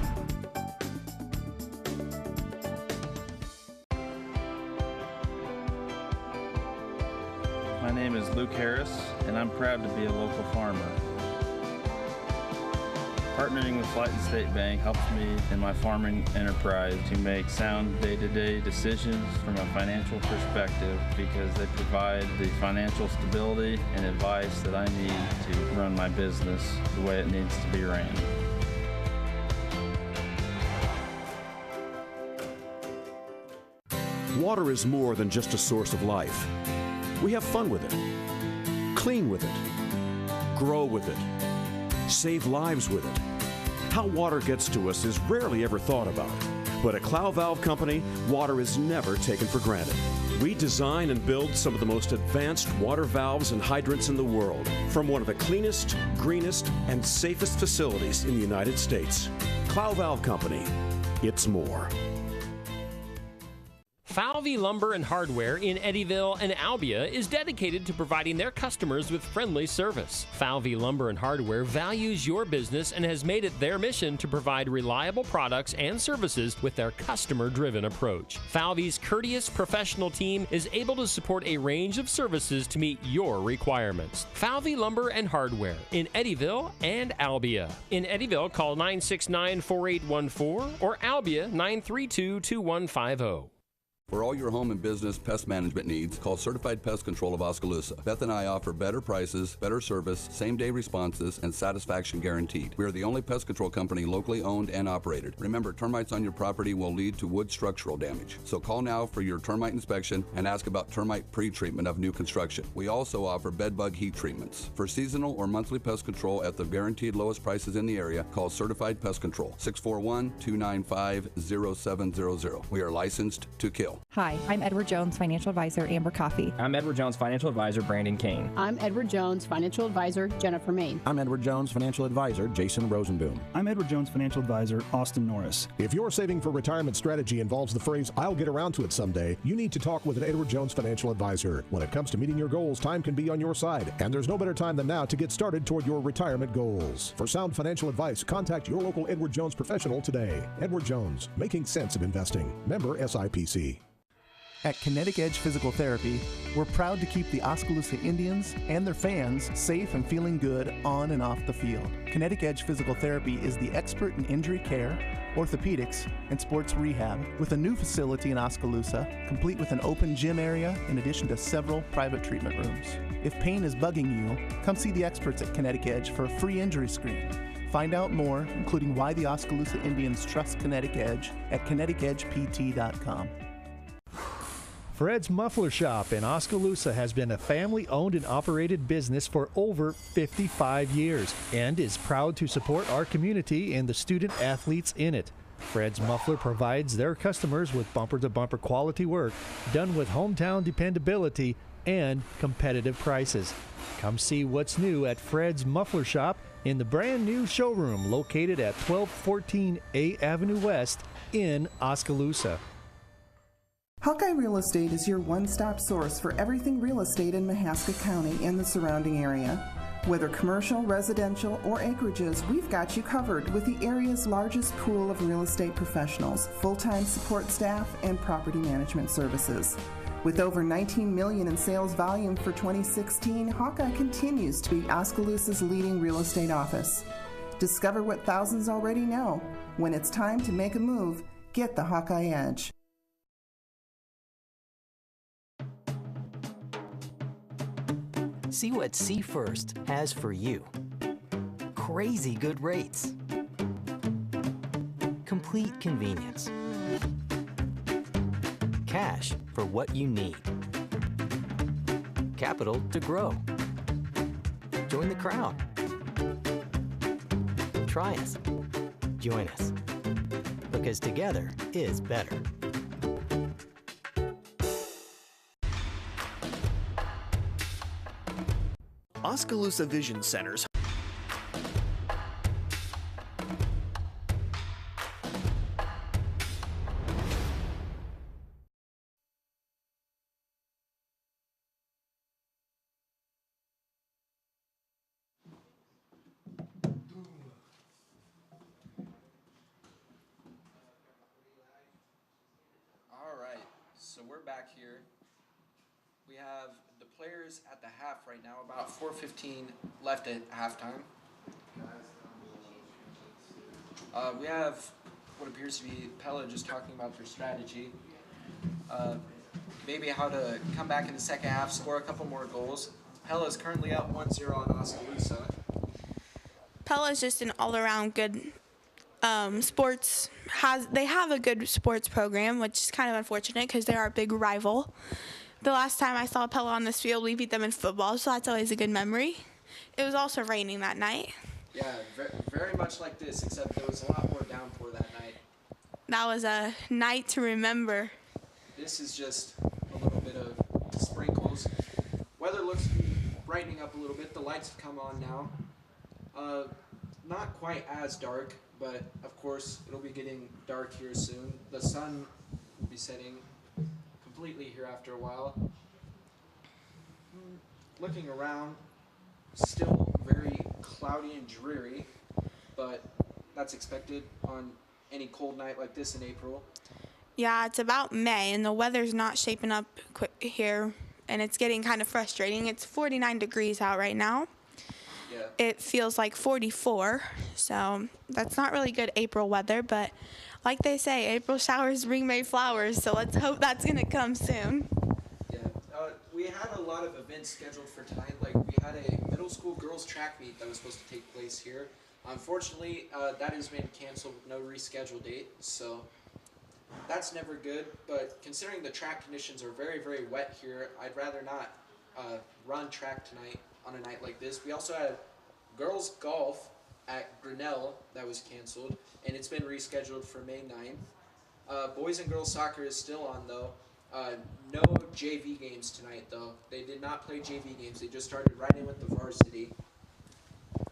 My name is Luke Harris, and I'm proud to be a local farmer. Partnering with Flighton State Bank helps me in my farming enterprise to make sound day-to-day decisions from a financial perspective because they provide the financial stability and advice that I need to run my business the way it needs to be ran. Water is more than just a source of life. We have fun with it, clean with it, grow with it, save lives with it. How water gets to us is rarely ever thought about. But at Clow Valve Company, water is never taken for granted. We design and build some of the most advanced water valves and hydrants in the world from one of the cleanest, greenest, and safest facilities in the United States. Clow Valve Company, it's more. Falvey Lumber and Hardware in Eddyville and Albia is dedicated to providing their customers with friendly service. Falvey Lumber and Hardware values your business and has made it their mission to provide reliable products and services with their customer-driven approach. Falvey's courteous professional team is able to support a range of services to meet your requirements. Falvey Lumber and Hardware in Eddyville and Albia. In Eddyville, call 969-4814 or Albia 932-2150. For all your home and business pest management needs, call Certified Pest Control of Oskaloosa. Beth and I offer better prices, better service, same-day responses, and satisfaction guaranteed. We are the only pest control company locally owned and operated. Remember, termites on your property will lead to wood structural damage. So call now for your termite inspection and ask about termite pre-treatment of new construction. We also offer bed bug heat treatments. For seasonal or monthly pest control at the guaranteed lowest prices in the area, call Certified Pest Control, 641-295-0700. We are licensed to kill. Hi, I'm Edward Jones, Financial Advisor, Amber Coffee. I'm Edward Jones, Financial Advisor, Brandon Kane. I'm Edward Jones, Financial Advisor, Jennifer Main. I'm Edward Jones, Financial Advisor, Jason Rosenboom. I'm Edward Jones, Financial Advisor, Austin Norris. If your saving for retirement strategy involves the phrase, "I'll get around to it someday," you need to talk with an Edward Jones Financial Advisor. When it comes to meeting your goals, time can be on your side, and there's no better time than now to get started toward your retirement goals. For sound financial advice, contact your local Edward Jones professional today. Edward Jones, making sense of investing. Member SIPC. At Kinetic Edge Physical Therapy, we're proud to keep the Oskaloosa Indians and their fans safe and feeling good on and off the field. Kinetic Edge Physical Therapy is the expert in injury care, orthopedics, and sports rehab, with a new facility in Oskaloosa, complete with an open gym area in addition to several private treatment rooms. If pain is bugging you, come see the experts at Kinetic Edge for a free injury screen. Find out more, including why the Oskaloosa Indians trust Kinetic Edge, at kineticedgept.com. Fred's Muffler Shop in Oskaloosa has been a family-owned and operated business for over 55 years and is proud to support our community and the student athletes in it. Fred's Muffler provides their customers with bumper-to-bumper quality work done with hometown dependability and competitive prices. Come see what's new at Fred's Muffler Shop in the brand new showroom located at 1214 A Avenue West in Oskaloosa. Hawkeye Real Estate is your one-stop source for everything real estate in Mahaska County and the surrounding area. Whether commercial, residential, or acreages, we've got you covered with the area's largest pool of real estate professionals, full-time support staff, and property management services. With over $19 million in sales volume for 2016, Hawkeye continues to be Oskaloosa's leading real estate office. Discover what thousands already know. When it's time to make a move, get the Hawkeye Edge. See what See First has for you. Crazy good rates. Complete convenience. Cash for what you need. Capital to grow. Join the crowd. Try us. Join us. Because together is better. Oskaloosa Vision Centers. All right, so we're back here. We have the players at the half right now, about 4:15 left at halftime. We have what appears to be Pella just talking about their strategy. Maybe how to come back in the second half, score a couple more goals. Pella is currently up 1-0 on Oskaloosa. Pella is just an all-around good sports. They have a good sports program, which is kind of unfortunate because they're our big rival. The last time I saw Pella on this field, we beat them in football, so that's always a good memory. It was also raining that night. Yeah, very much like this, except there was a lot more downpour that night. That was a night to remember. This is just a little bit of sprinkles. Weather looks to be brightening up a little bit. The lights have come on now. Not quite as dark, but of course it'll be getting dark here soon. The sun will be setting completely here after a while. Looking around, still very cloudy and dreary, but that's expected on any cold night like this in April. Yeah, it's about May, and the weather's not shaping up quick here, and it's getting kind of frustrating. It's 49 degrees out right now. Yeah. It feels like 44, so that's not really good April weather, but like they say, April showers bring May flowers, so let's hope that's going to come soon. Yeah, we had a lot of events scheduled for tonight. Like, we had a middle school girls track meet that was supposed to take place here. Unfortunately, that has been canceled with no rescheduled date, so that's never good. But considering the track conditions are very, very wet here, I'd rather not run track tonight on a night like this. We also had girls golf at Grinnell that was canceled, and it's been rescheduled for May 9th. Boys and girls soccer is still on, though. No JV games tonight, though. They did not play JV games. They just started right in with the varsity.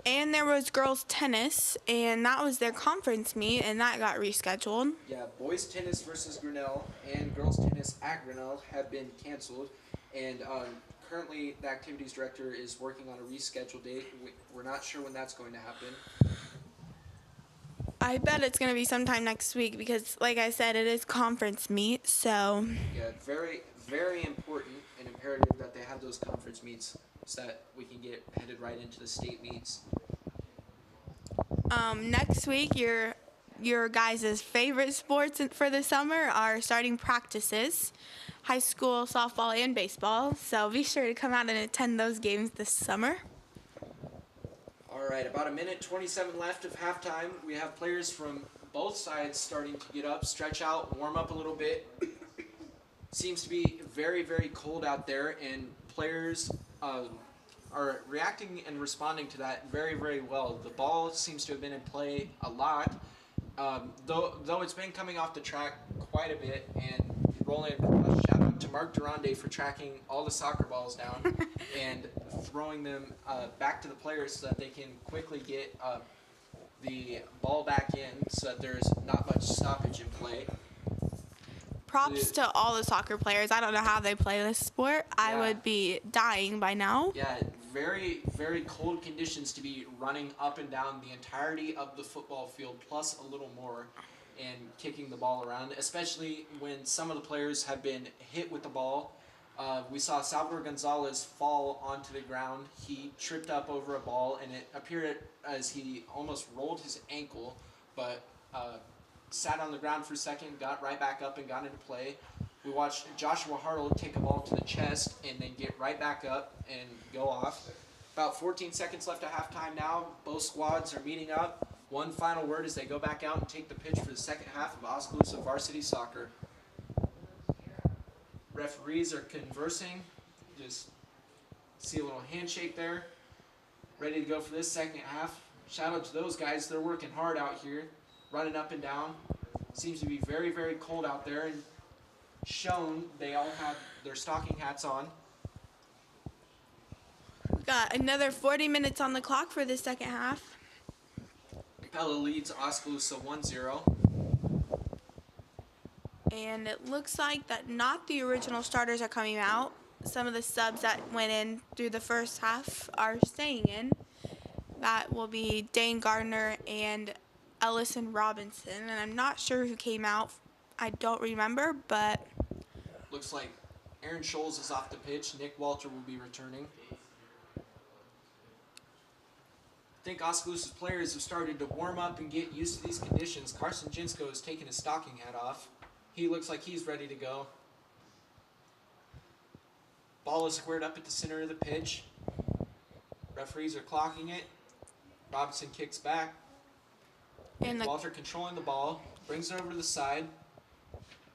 And there was girls tennis, and that was their conference meet, and that got rescheduled. Yeah, boys tennis versus Grinnell and girls tennis at Grinnell have been canceled, and currently the activities director is working on a rescheduled date. We're not sure when that's going to happen. I bet it's going to be sometime next week because, like I said, it is conference meet, so... Yeah, very, very important and imperative that they have those conference meets so that we can get headed right into the state meets. Next week, your guys' favorite sports for the summer are starting practices, high school softball and baseball, so be sure to come out and attend those games this summer. All right, about a minute 27 left of halftime. We have players from both sides starting to get up, stretch out, warm up a little bit. Seems to be very, very cold out there, and players are reacting and responding to that very, very well. The ball seems to have been in play a lot, though it's been coming off the track quite a bit, and rolling. Shout out to Mark Durande for tracking all the soccer balls down and throwing them back to the players so that they can quickly get the ball back in so that there's not much stoppage in play. Props to all the soccer players. I don't know how they play this sport. I would be dying by now. Yeah, very, very cold conditions to be running up and down the entirety of the football field, plus a little more, and kicking the ball around, especially when some of the players have been hit with the ball. We saw Salvador Gonzalez fall onto the ground. He tripped up over a ball, and it appeared as he almost rolled his ankle, but sat on the ground for a second, got right back up and got into play. We watched Joshua Hartle take a ball to the chest and then get right back up and go off. About 14 seconds left at halftime now. Both squads are meeting up. One final word as they go back out and take the pitch for the second half of Oskaloosa varsity soccer. Referees are conversing. Just see a little handshake there. Ready to go for this second half. Shout out to those guys. They're working hard out here, running up and down. Seems to be very, very cold out there, and shown they all have their stocking hats on. We've got another 40 minutes on the clock for the second half. Pella leads Oskaloosa 1-0. And it looks like that not the original starters are coming out. Some of the subs that went in through the first half are staying in. That will be Dane Gardner and Ellison Robinson. And I'm not sure who came out. I don't remember, but... Looks like Aaron Scholes is off the pitch. Nick Walter will be returning. I think Oskaloosa's players have started to warm up and get used to these conditions. Carson Jinsko has taken his stocking hat off. He looks like he's ready to go. Ball is squared up at the center of the pitch. Referees are clocking it. Robinson kicks back. And Walter controlling the ball. Brings it over to the side.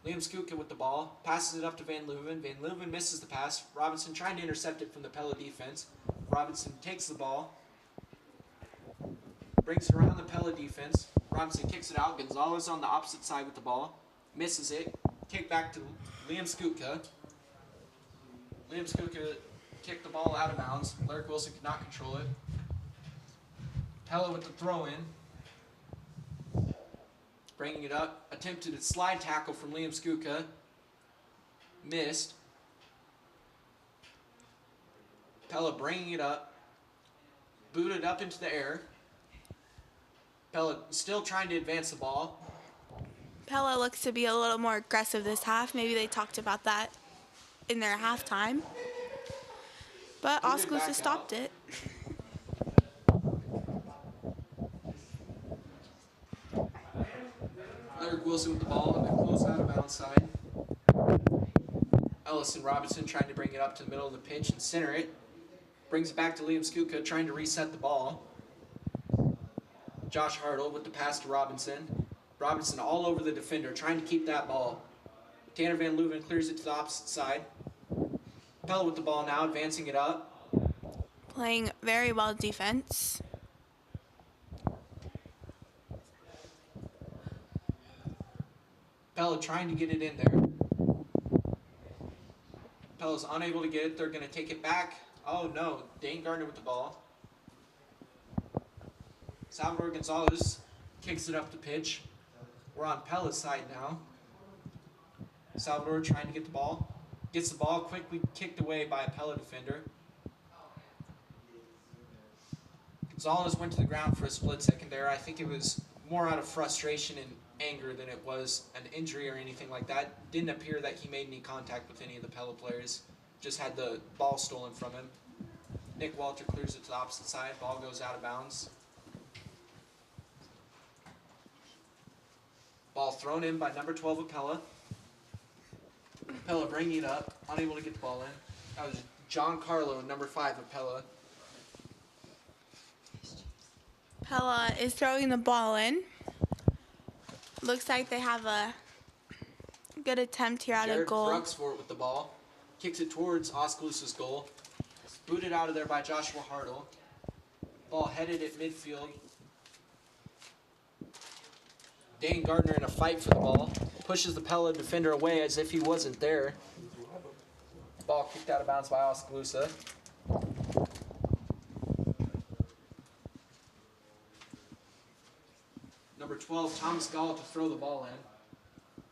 Liam Skutka with the ball. Passes it up to Van Leuven. Van Leuven misses the pass. Robinson trying to intercept it from the Pella defense. Robinson takes the ball. Brings it around the Pella defense. Robinson kicks it out. Gonzalez on the opposite side with the ball. Misses it. Kick back to Liam Skutka. Liam Skutka kicked the ball out of bounds. Larry Wilson could not control it. Pella with the throw in. Bringing it up. Attempted a slide tackle from Liam Skutka. Missed. Pella bringing it up. Booted up into the air. Pella still trying to advance the ball. Pella looks to be a little more aggressive this half. Maybe they talked about that in their halftime. But Oskaloosa stopped it. Lyric Wilson with the ball on the close out of bounds side. Ellison Robinson trying to bring it up to the middle of the pitch and center it. Brings it back to Liam Skuka trying to reset the ball. Josh Hartle with the pass to Robinson. Robinson all over the defender trying to keep that ball. Tanner Van Leuven clears it to the opposite side. Pella with the ball now, advancing it up. Playing very well defense. Pella trying to get it in there. Pella's unable to get it. They're going to take it back. Oh no, Dane Gardner with the ball. Salvador Gonzalez kicks it up the pitch. We're on Pella's side now. Salvador trying to get the ball. Gets the ball quickly kicked away by a Pella defender. Gonzalez went to the ground for a split second there. I think it was more out of frustration and anger than it was an injury or anything like that. Didn't appear that he made any contact with any of the Pella players. Just had the ball stolen from him. Nick Walter clears it to the opposite side. Ball goes out of bounds. Ball thrown in by number 12 of Pella. Pella bringing it up, unable to get the ball in. That was John Carlo, number 5 of Pella. Pella is throwing the ball in. Looks like they have a good attempt here at a goal. Jared Bruxfort with the ball. Kicks it towards Oskaloosa's goal. Booted out of there by Joshua Hartle. Ball headed at midfield. Dane Gardner in a fight for the ball. Pushes the Pella defender away as if he wasn't there. Ball kicked out of bounds by Oskaloosa. Number 12, Thomas Gall to throw the ball in.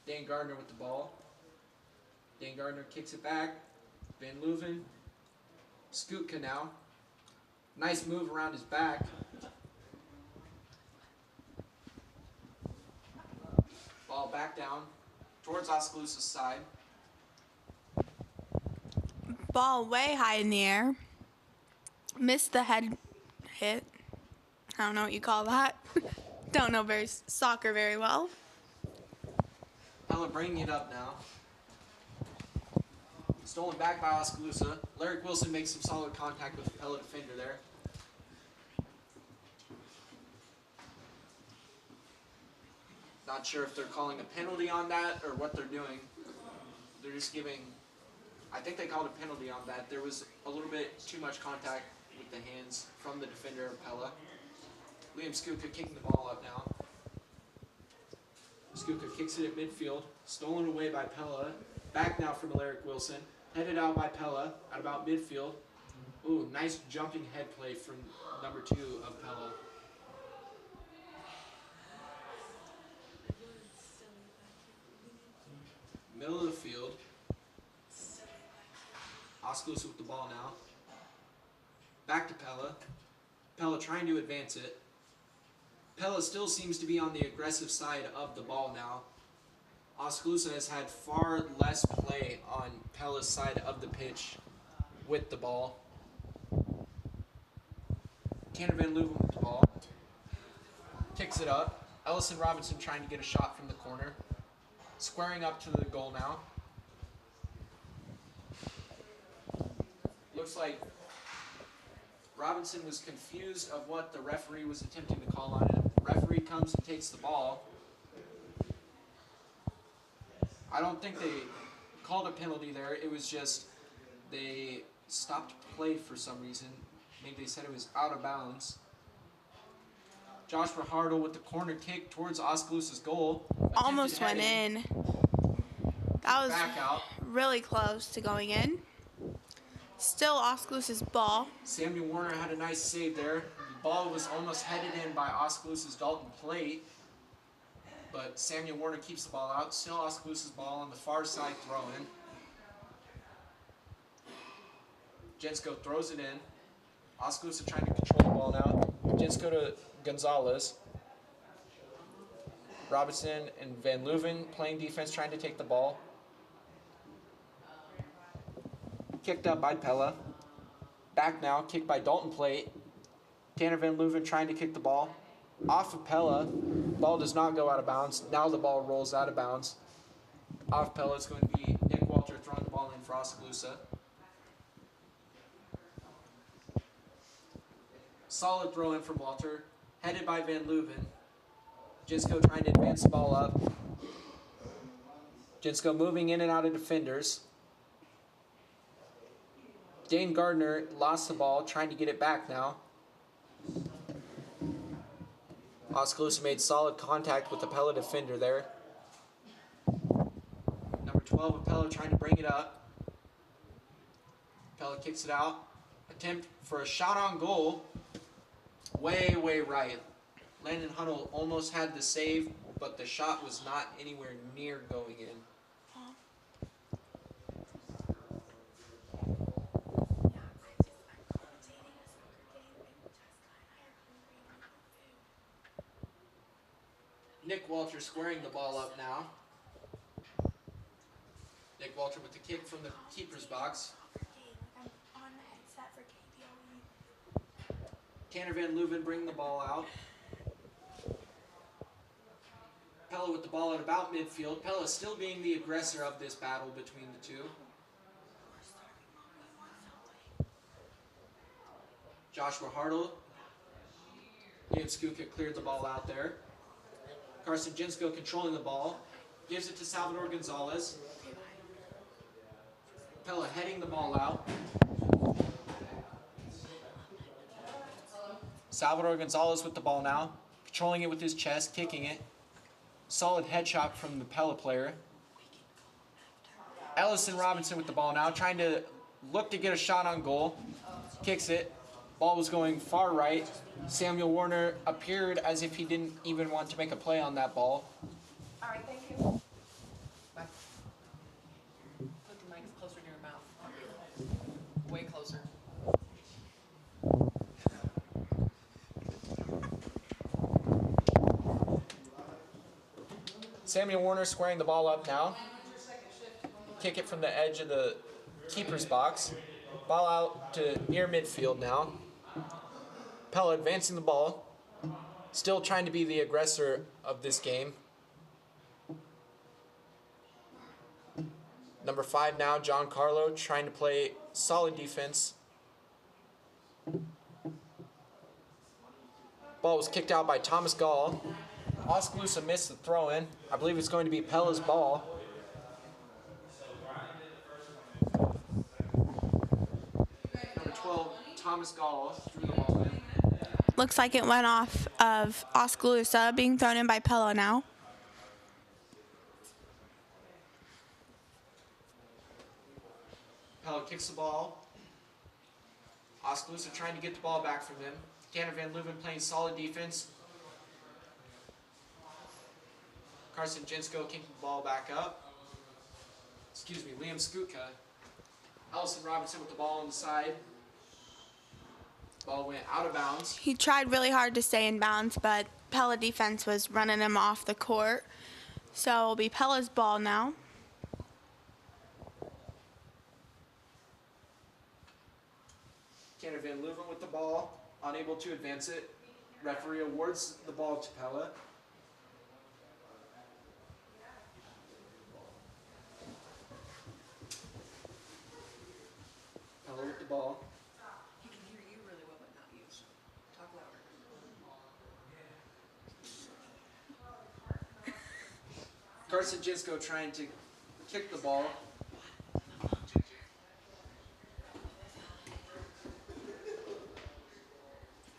Dane Gardner with the ball. Dane Gardner kicks it back. Van Leuven. Skutka now. Nice move around his back. Ball back down towards Oskaloosa's side. Ball way high in the air. Missed the head hit. I don't know what you call that. Don't know soccer very well. Pella bringing it up now. Stolen back by Oskaloosa. Lyric Wilson makes some solid contact with the Pella defender there. Not sure if they're calling a penalty on that or what they're doing. They're just giving, I think they called a penalty on that. There was a little bit too much contact with the hands from the defender of Pella. Liam Skutka kicking the ball up now. Skutka kicks it at midfield. Stolen away by Pella. Back now from Lyric Wilson. Headed out by Pella at about midfield. Ooh, nice jumping head play from number 2 of Pella. Middle of the field. Oskaloosa with the ball now. Back to Pella. Pella trying to advance it. Pella still seems to be on the aggressive side of the ball now. Oskaloosa has had far less play on Pella's side of the pitch with the ball. Tanner Van Leuven with the ball. Kicks it up. Ellison Robinson trying to get a shot from the corner. Squaring up to the goal now. Looks like Robinson was confused of what the referee was attempting to call on him. Referee comes and takes the ball. I don't think they called a penalty there. It was just they stopped play for some reason. Maybe they said it was out of bounds. Joshua Hartle with the corner kick towards Oskaloosa's goal. Almost went in. That was back out. Really close to going in. Still Oskaloosa's ball. Samuel Warner had a nice save there. The ball was almost headed in by Oskaloosa's Dalton Plate. But Samuel Warner keeps the ball out. Still Oskaloosa's ball on the far side throw-in. Jensko throws it in. Oskaloosa trying to control the ball now. Jensko to Gonzalez. Robinson and Van Leuven playing defense, trying to take the ball. Kicked up by Pella. Back now, kicked by Dalton Plate. Tanner Van Leuven trying to kick the ball. Off of Pella. Ball does not go out of bounds. Now the ball rolls out of bounds. Off Pella, it's going to be Nick Walter throwing the ball in for Oskaloosa. Solid throw in from Walter, headed by Van Leuven. Jinsko trying to advance the ball up. Jinsko moving in and out of defenders. Dane Gardner lost the ball, trying to get it back now. Oskaloosa made solid contact with the Pella defender there. Number 12 of Pella trying to bring it up. Pella kicks it out. Attempt for a shot on goal. Way right. Landon Hunnell almost had the save, but the shot was not anywhere near going in. Nick Walter squaring the ball up now. Nick Walter with the kick from the keeper's box. Tanner Van Leuven bringing the ball out. Pella with the ball at about midfield. Pella still being the aggressor of this battle between the two. Joshua Hartle. Ian Skuka cleared the ball out there. Carson Jinsko controlling the ball. Gives it to Salvador Gonzalez. Pella heading the ball out. Salvador Gonzalez with the ball now. Controlling it with his chest, kicking it. Solid headshot from the Pella player. Ellison Robinson with the ball now, trying to look to get a shot on goal. Kicks it. Ball was going far right. Samuel Warner appeared as if he didn't even want to make a play on that ball. All right, thank you. Bye. Put the mic closer to your mouth. Way closer. Samuel Warner squaring the ball up now. Kick it from the edge of the keeper's box. Ball out to near midfield now. Pella advancing the ball. Still trying to be the aggressor of this game. Number 5 now, John Carlo, trying to play solid defense. Ball was kicked out by Thomas Gall. Oskaloosa missed the throw-in. I believe it's going to be Pella's ball. Number 12, Thomas Gall threw the ball in. Looks like it went off of Oskaloosa, being thrown in by Pella now. Pella kicks the ball. Oskaloosa trying to get the ball back from him. Tanner Van Leuven playing solid defense. Carson Jinsko kicking the ball back up. Excuse me, Liam Skutka. Ellison Robinson with the ball on the side. Ball went out of bounds. He tried really hard to stay in bounds, but Pella defense was running him off the court. So it'll be Pella's ball now. Tanner Van Leuven with the ball, unable to advance it. Referee awards the ball to Pella. Pella with the ball. He can hear you really well, but not you. So talk louder. Carson Jinsko trying to kick the ball.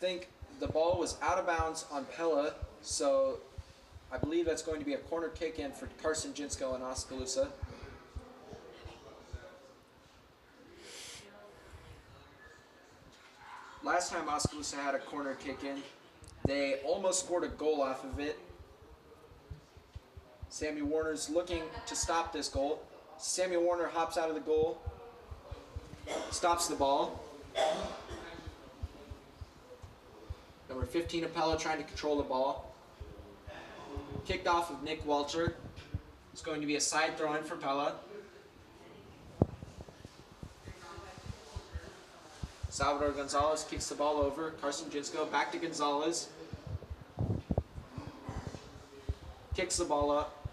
I think the ball was out of bounds on Pella, so I believe that's going to be a corner kick in for Carson Jinsko and Oskaloosa. Last time Oskaloosa had a corner kick in, they almost scored a goal off of it. Samuel Warner's looking to stop this goal. Samuel Warner hops out of the goal, stops the ball. Number 15 of Pella trying to control the ball. Kicked off of Nick Walter. It's going to be a side throw in for Pella. Salvador Gonzalez kicks the ball over. Carson Jinsko back to Gonzalez. kicks the ball up.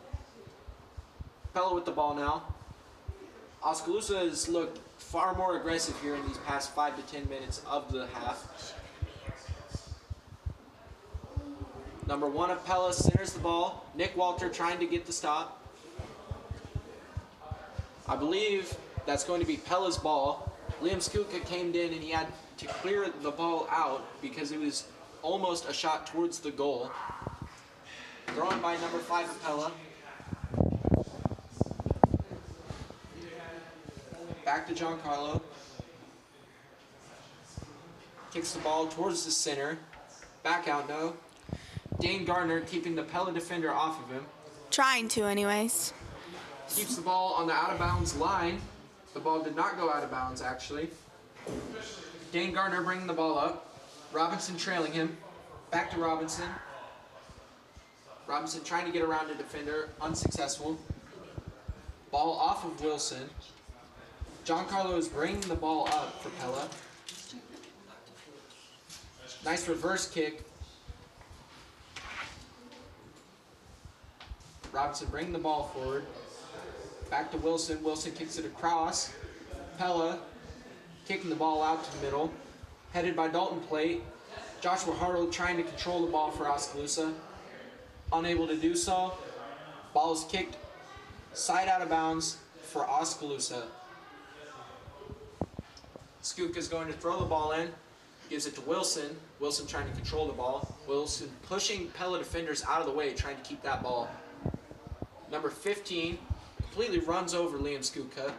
Pella with the ball now. Oskaloosa has looked far more aggressive here in these past 5 to 10 minutes of the half. Number 1 of Pella centers the ball. Nick Walter trying to get the stop. I believe that's going to be Pella's ball. Liam Skuka came in and he had to clear the ball out because it was almost a shot towards the goal. Thrown by number 5 of Pella. Back to Giancarlo. Kicks the ball towards the center. Back out, no. Dane Gardner keeping the Pella defender off of him. Trying to, anyways. Keeps the ball on the out-of-bounds line. The ball did not go out of bounds, actually. Dane Gardner bringing the ball up. Robinson trailing him. Back to Robinson. Robinson trying to get around the defender. Unsuccessful. Ball off of Wilson. Giancarlo is bringing the ball up for Pella. Nice reverse kick. Robinson bringing the ball forward. Back to Wilson. Wilson kicks it across. Pella kicking the ball out to the middle. Headed by Dalton Plate. Joshua Hartle trying to control the ball for Oskaloosa. Unable to do so. Ball is kicked side out of bounds for Oskaloosa. Skook is going to throw the ball in. Gives it to Wilson. Wilson trying to control the ball. Wilson pushing Pella defenders out of the way, trying to keep that ball. Number 15 completely runs over Liam Skuka.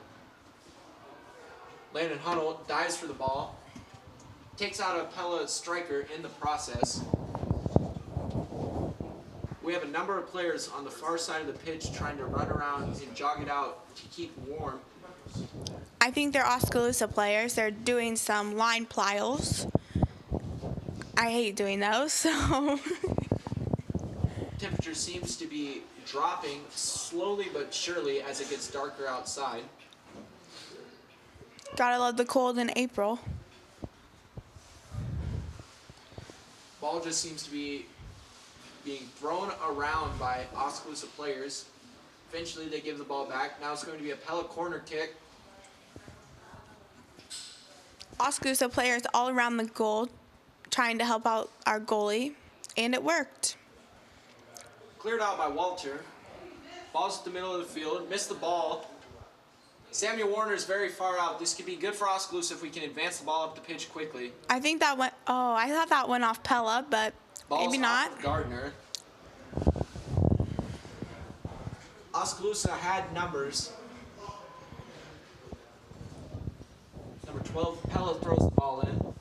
Landon Hunnell dives for the ball. Takes out a Pella striker in the process. We have a number of players on the far side of the pitch trying to run around and jog it out to keep warm. I think they're Oskaloosa players. They're doing some line plials. I hate doing those, so. Temperature seems to be dropping slowly but surely as it gets darker outside. Gotta love the cold in April. Ball just seems to be being thrown around by Oskaloosa players. Eventually they give the ball back. Now it's going to be a Pella corner kick. Oskaloosa players all around the goal trying to help out our goalie, and it worked. Cleared out by Walter. Ball's at the middle of the field. Missed the ball. Samuel Warner is very far out. This could be good for Oskaloosa if we can advance the ball up the pitch quickly. I think that went, I thought that went off Pella, but Ball's maybe not. Off of Gardner. Oskaloosa had numbers. Number 12, Pella throws the ball in.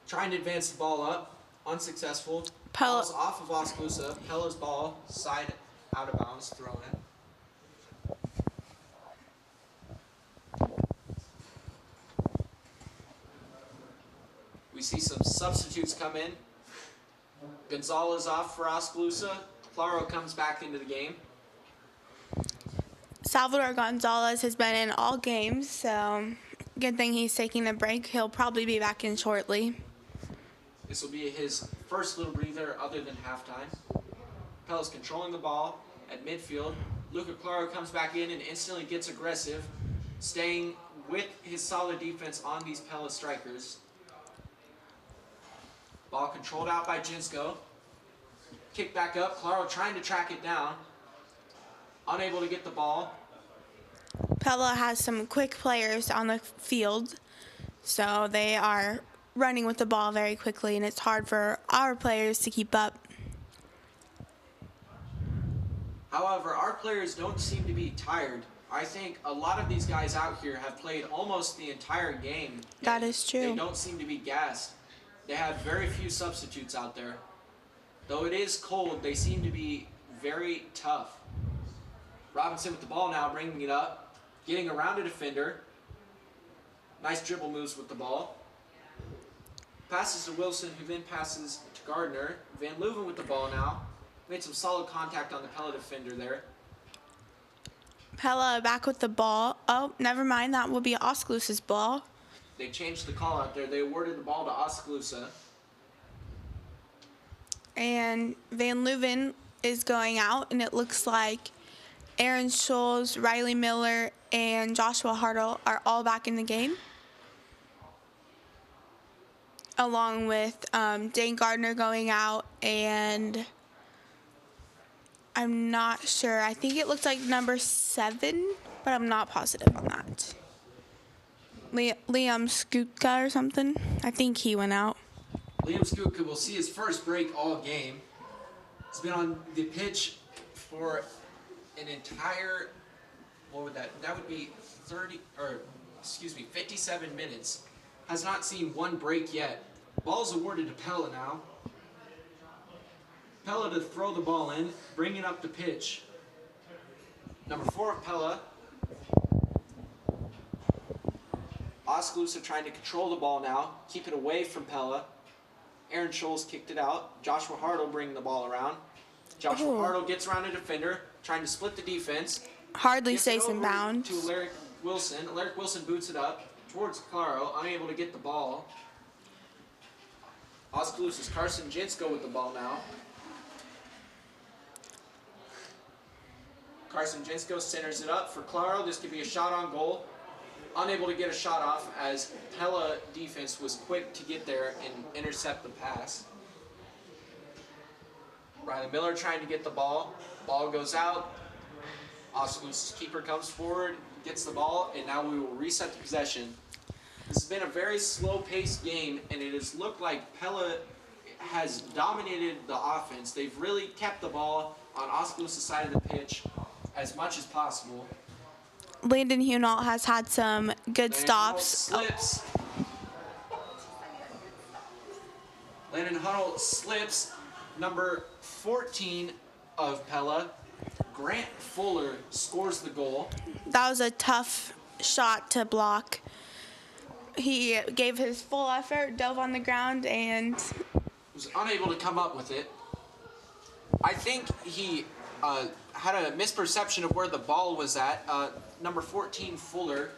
Trying to advance the ball up. Unsuccessful. Ball's off of Oskaloosa. Pella's ball, side out of bounds, thrown in. We see some substitutes come in. Gonzalez off for Oskaloosa. Claro comes back into the game. Salvador Gonzalez has been in all games, so good thing he's taking a break. He'll probably be back in shortly. This will be his first little breather other than halftime. Pella's controlling the ball at midfield. Luca Claro comes back in and instantly gets aggressive, staying with his solid defense on these Pella strikers. Ball controlled out by Jinsko. Kick back up. Claro trying to track it down. Unable to get the ball. Pella has some quick players on the field, so they are running with the ball very quickly, and it's hard for our players to keep up. However, our players don't seem to be tired. I think a lot of these guys out here have played almost the entire game. That is true. They don't seem to be gassed. They have very few substitutes out there. Though it is cold, they seem to be very tough. Robinson with the ball now, bringing it up, getting around a defender. Nice dribble moves with the ball. Passes to Wilson, who then passes to Gardner. Van Leuven with the ball now. Made some solid contact on the Pella defender there. Pella back with the ball. Oh, never mind. That will be Oskaloosa's ball. They changed the call out there. They awarded the ball to Oskaloosa. And Van Leuven is going out, and it looks like Aaron Scholes, Riley Miller, and Joshua Hartle are all back in the game, along with Dane Gardner going out, and I'm not sure. I think it looks like number 7, but I'm not positive on that. Liam Skutka or something. I think he went out. Liam Skutka will see his first break all game. He's been on the pitch for an entire, what would that would be 57 minutes. Has not seen one break yet. Ball's awarded to Pella now. Pella to throw the ball in, bring it up the pitch. Number 4 of Pella. Oskaloosa trying to control the ball now, keep it away from Pella. Aaron Scholes kicked it out. Joshua Hartle bringing the ball around. Joshua Hartle gets around a defender, trying to split the defense. Hardly stays in bounds. To Alaric Wilson. Alaric Wilson boots it up towards Claro, unable to get the ball. Oskaloosa's Carson Jinsko with the ball now. Carson Jinsko centers it up for Claro. This could be a shot on goal. Unable to get a shot off as Pella defense was quick to get there and intercept the pass. Riley Miller trying to get the ball. Ball goes out. Oskaloosa's keeper comes forward, gets the ball, and now we will reset the possession. This has been a very slow-paced game, and it has looked like Pella has dominated the offense. They've really kept the ball on Oskaloosa's side of the pitch as much as possible. Landon Hunault has had some good stops. Slips. Landon Hunault slips. Number 14 of Pella, Grant Fuller, scores the goal. That was a tough shot to block. He gave his full effort, dove on the ground, and was unable to come up with it. I think he had a misperception of where the ball was at. Number 14, Fuller,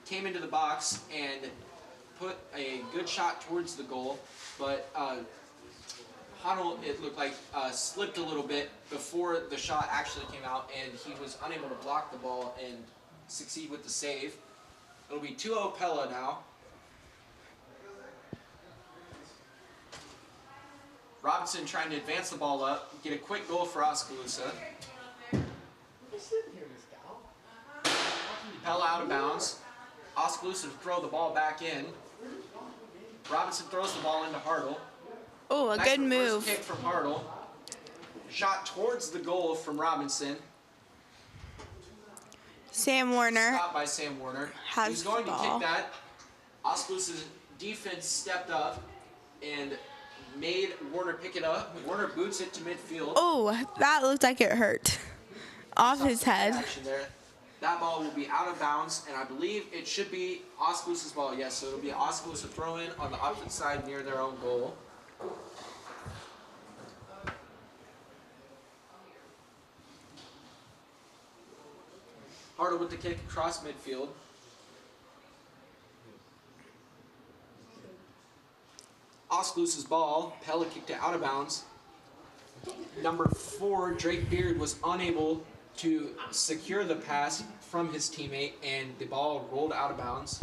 came into the box and put a good shot towards the goal, but Hunnell, it looked like, slipped a little bit before the shot actually came out, and he was unable to block the ball and succeed with the save. It'll be 2-0 Pella now. Robinson trying to advance the ball up, get a quick goal for Oskaloosa. Pella out of bounds. Oskaloosa to throw the ball back in. Robinson throws the ball into Hartle. Oh, a good move. Kick from Hartle. Shot towards the goal from Robinson. Sam Warner. Stopped by Sam Warner. He's going to kick that. Oskaloosa's defense stepped up and made Warner pick it up. Warner boots it to midfield. Oh, that looked like it hurt. Off his head. That ball will be out of bounds, and I believe it should be Oskaloosa's ball. Yes, so it'll be Oskaloosa throw in on the opposite side near their own goal. Hartle with the kick across midfield. Oskaloosa's ball. Pella kicked it out of bounds. Number 4, Drake Beard, was unable to secure the pass from his teammate, and the ball rolled out of bounds.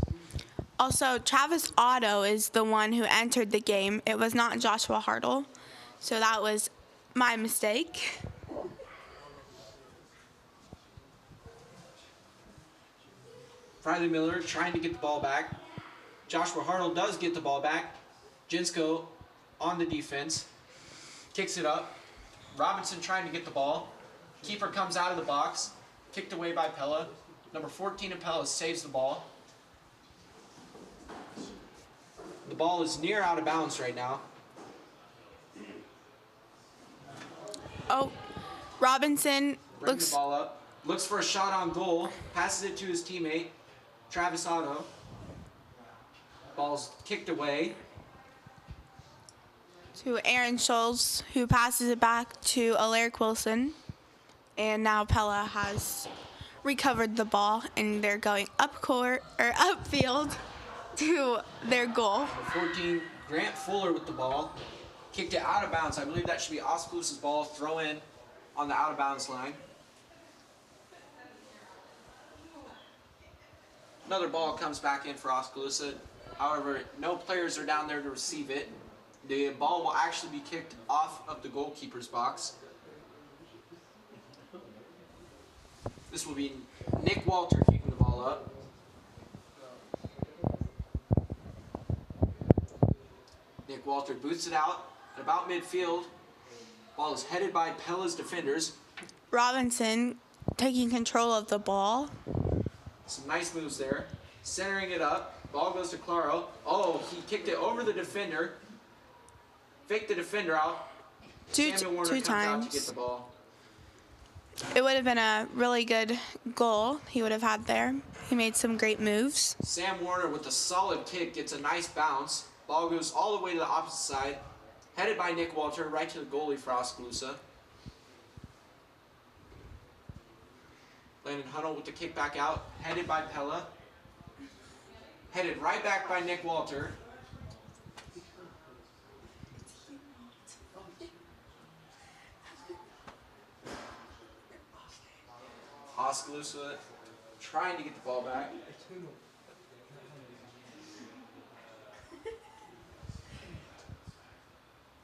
Also, Travis Otto is the one who entered the game. It was not Joshua Hartle, so that was my mistake. Riley Miller trying to get the ball back. Joshua Hartle does get the ball back. Jinsko on the defense. Kicks it up. Robinson trying to get the ball. Keeper comes out of the box. Kicked away by Pella. Number 14 of Pella saves the ball. The ball is near out of bounds right now. Oh, Robinson Brings the ball up. Looks for a shot on goal. Passes it to his teammate, Travis Otto. Ball's kicked away. To Aaron Scholes, who passes it back to Alaric Wilson. And now Pella has recovered the ball, and they're going upfield to their goal. 14, Grant Fuller with the ball. Kicked it out of bounds. I believe that should be Oskaloosa's ball. Throw in on the out of bounds line. Another ball comes back in for Oskaloosa. However, no players are down there to receive it. The ball will actually be kicked off of the goalkeeper's box. This will be Nick Walter kicking the ball up. Nick Walter boots it out at about midfield. Ball is headed by Pella's defenders. Robinson taking control of the ball. Some nice moves there. Centering it up. Ball goes to Claro. Oh, he kicked it over the defender. Faked the defender out. Samuel Warner comes out to get the ball. It would have been a really good goal he would have had there. He made some great moves. Sam Warner with a solid kick gets a nice bounce. Ball goes all the way to the opposite side. Headed by Nick Walter right to the goalie for Oskaloosa. Landon Hunnell with the kick back out. Headed by Pella. Headed right back by Nick Walter. Oskaloosa trying to get the ball back.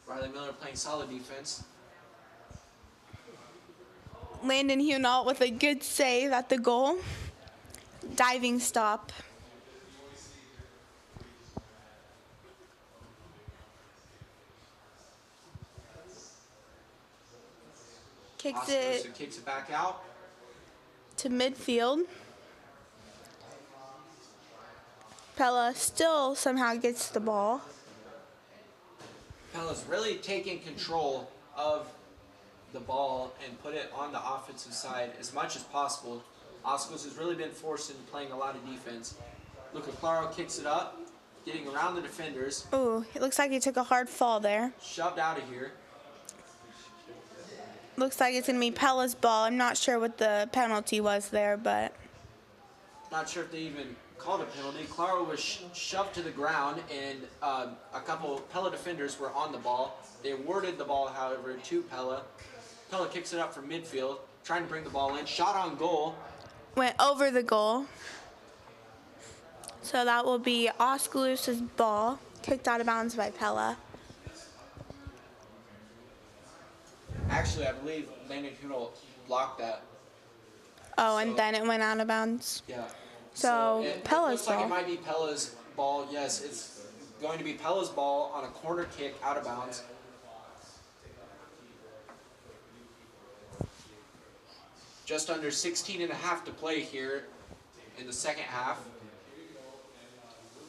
Riley Miller playing solid defense. Landon Hunault with a good save at the goal. Diving stop. Kicks it back out to midfield. Pella still somehow gets the ball. Pella's really taking control of the ball and put it on the offensive side as much as possible. Oskaloosa has really been forced into playing a lot of defense. Luca Claro kicks it up, getting around the defenders. Ooh, it looks like he took a hard fall there. Shoved out of here. Looks like it's going to be Pella's ball. I'm not sure what the penalty was there, but... Not sure if they even called a penalty. Claro was shoved to the ground, and a couple Pella defenders were on the ball. They awarded the ball, however, to Pella. Pella kicks it up from midfield, trying to bring the ball in. Shot on goal. Went over the goal. So that will be Oskaloosa's ball, kicked out of bounds by Pella. Actually, I believe Landon Hunault blocked that. Oh, and then it went out of bounds. Yeah. So Pella's looks ball. like it might be Pella's ball. Yes, it's going to be Pella's ball on a corner kick out of bounds. Just under 16 and a half to play here in the second half.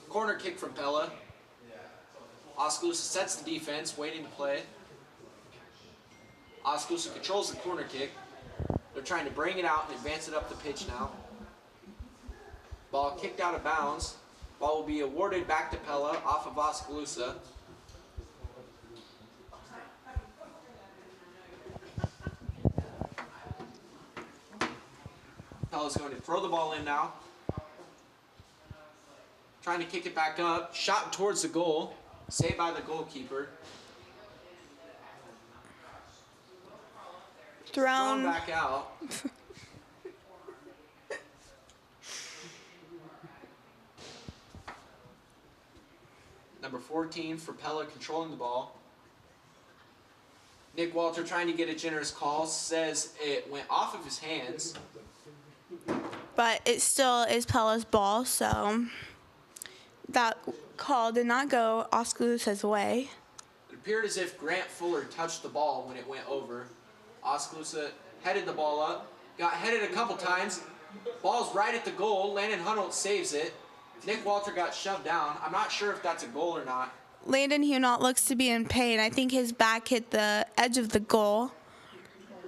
Corner kick from Pella. Oskaloosa sets the defense, waiting to play. Oskaloosa controls the corner kick. They're trying to bring it out and advance it up the pitch now. Ball kicked out of bounds. Ball will be awarded back to Pella off of Oskaloosa. Pella's going to throw the ball in now. Trying to kick it back up. Shot towards the goal. Saved by the goalkeeper. Thrown back out. Number 14 for Pella controlling the ball. Nick Walter trying to get a generous call. Says it went off of his hands. But it still is Pella's ball, so that call did not go Oskaloosa's way. It appeared as if Grant Fuller touched the ball when it went over. Oskaloosa headed the ball up, got headed a couple times. Ball's right at the goal. Landon Hunnell saves it. Nick Walter got shoved down. I'm not sure if that's a goal or not. Landon Hunault looks to be in pain. I think his back hit the edge of the goal.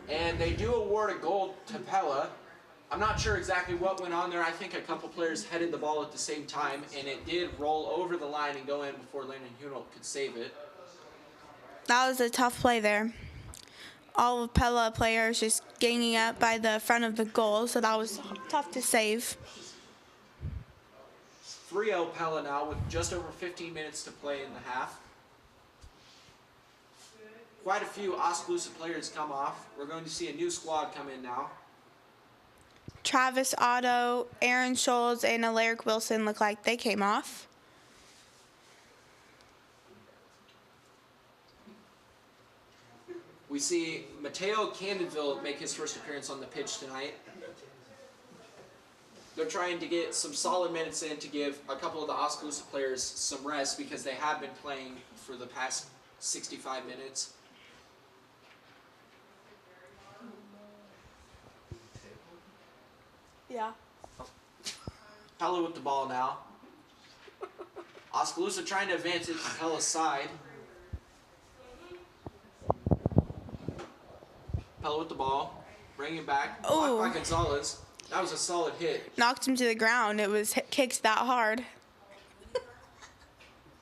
And they do award a goal to Pella. I'm not sure exactly what went on there. I think a couple players headed the ball at the same time, and it did roll over the line and go in before Landon Hunault could save it. That was a tough play there. All of Pella players just ganging up by the front of the goal, so that was tough to save. 3-0 Pella now with just over 15 minutes to play in the half. quite a few Oskaloosa players come off. We're going to see a new squad come in now. Travis Otto, Aaron Scholes, and Alaric Wilson look like they came off. We see Mateo Candonville make his first appearance on the pitch tonight. They're trying to get some solid minutes in to give a couple of the Oskaloosa players some rest because they have been playing for the past 65 minutes. Yeah. Pella with the ball now. Oskaloosa trying to advance it to Pella's side. Pella with the ball. Bringing it back. Blocked by Gonzalez. That was a solid hit. Knocked him to the ground. It was kicked that hard.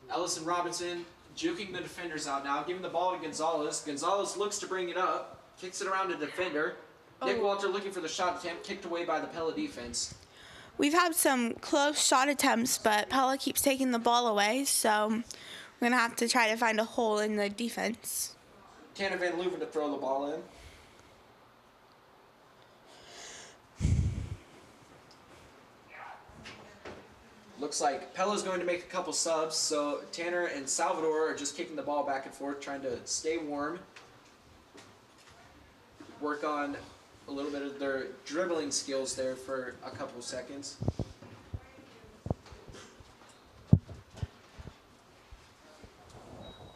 Ellison Robinson juking the defenders out now. Giving the ball to Gonzalez. Gonzalez looks to bring it up. Kicks it around to the defender. Nick Walter looking for the shot attempt. Kicked away by the Pella defense. We've had some close shot attempts, but Pella keeps taking the ball away, so we're going to have to try to find a hole in the defense. Tanner Van Leuven to throw the ball in. Looks like Pella's going to make a couple subs, so Tanner and Salvador are just kicking the ball back and forth, trying to stay warm. Work on a little bit of their dribbling skills there for a couple seconds.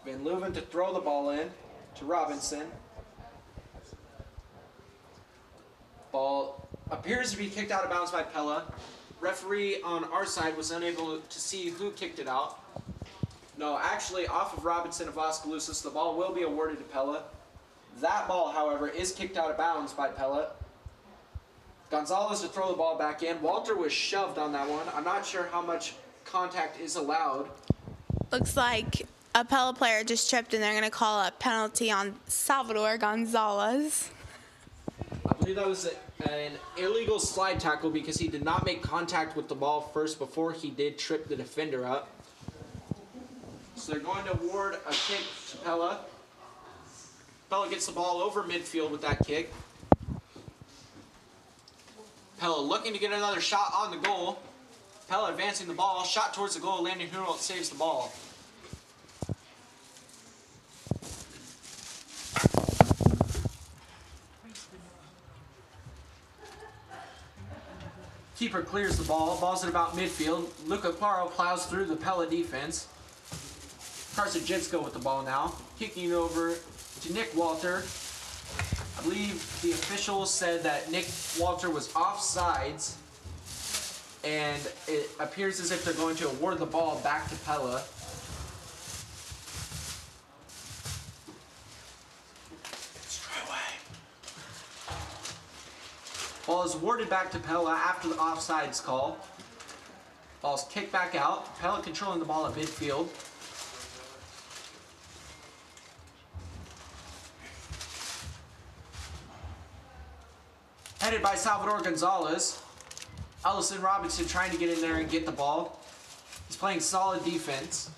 Van Leuven to throw the ball in to Robinson. Ball appears to be kicked out of bounds by Pella. Referee on our side was unable to see who kicked it out. No, actually off of Robinson of Oskaloosa, so the ball will be awarded to Pella. That ball, however, is kicked out of bounds by Pella. Gonzalez to throw the ball back in. Walter was shoved on that one. I'm not sure how much contact is allowed. Looks like a Pella player just tripped, and they're going to call a penalty on Salvador Gonzalez. I believe that was an illegal slide tackle because he did not make contact with the ball first before he did trip the defender up. So they're going to award a kick to Pella. Pella gets the ball over midfield with that kick. Pella looking to get another shot on the goal. Pella advancing the ball, shot towards the goal, Landon Hurl saves the ball. Keeper clears the ball, ball's at about midfield. Luca Claro plows through the Pella defense. Carson Jensko with the ball now, kicking it over to Nick Walter. I believe the officials said that Nick Walter was offsides, and it appears as if they're going to award the ball back to Pella. Ball is awarded back to Pella after the offsides call. Ball's kicked back out. Pella controlling the ball at midfield. Headed by Salvador Gonzalez. Ellison Robinson trying to get in there and get the ball. He's playing solid defense.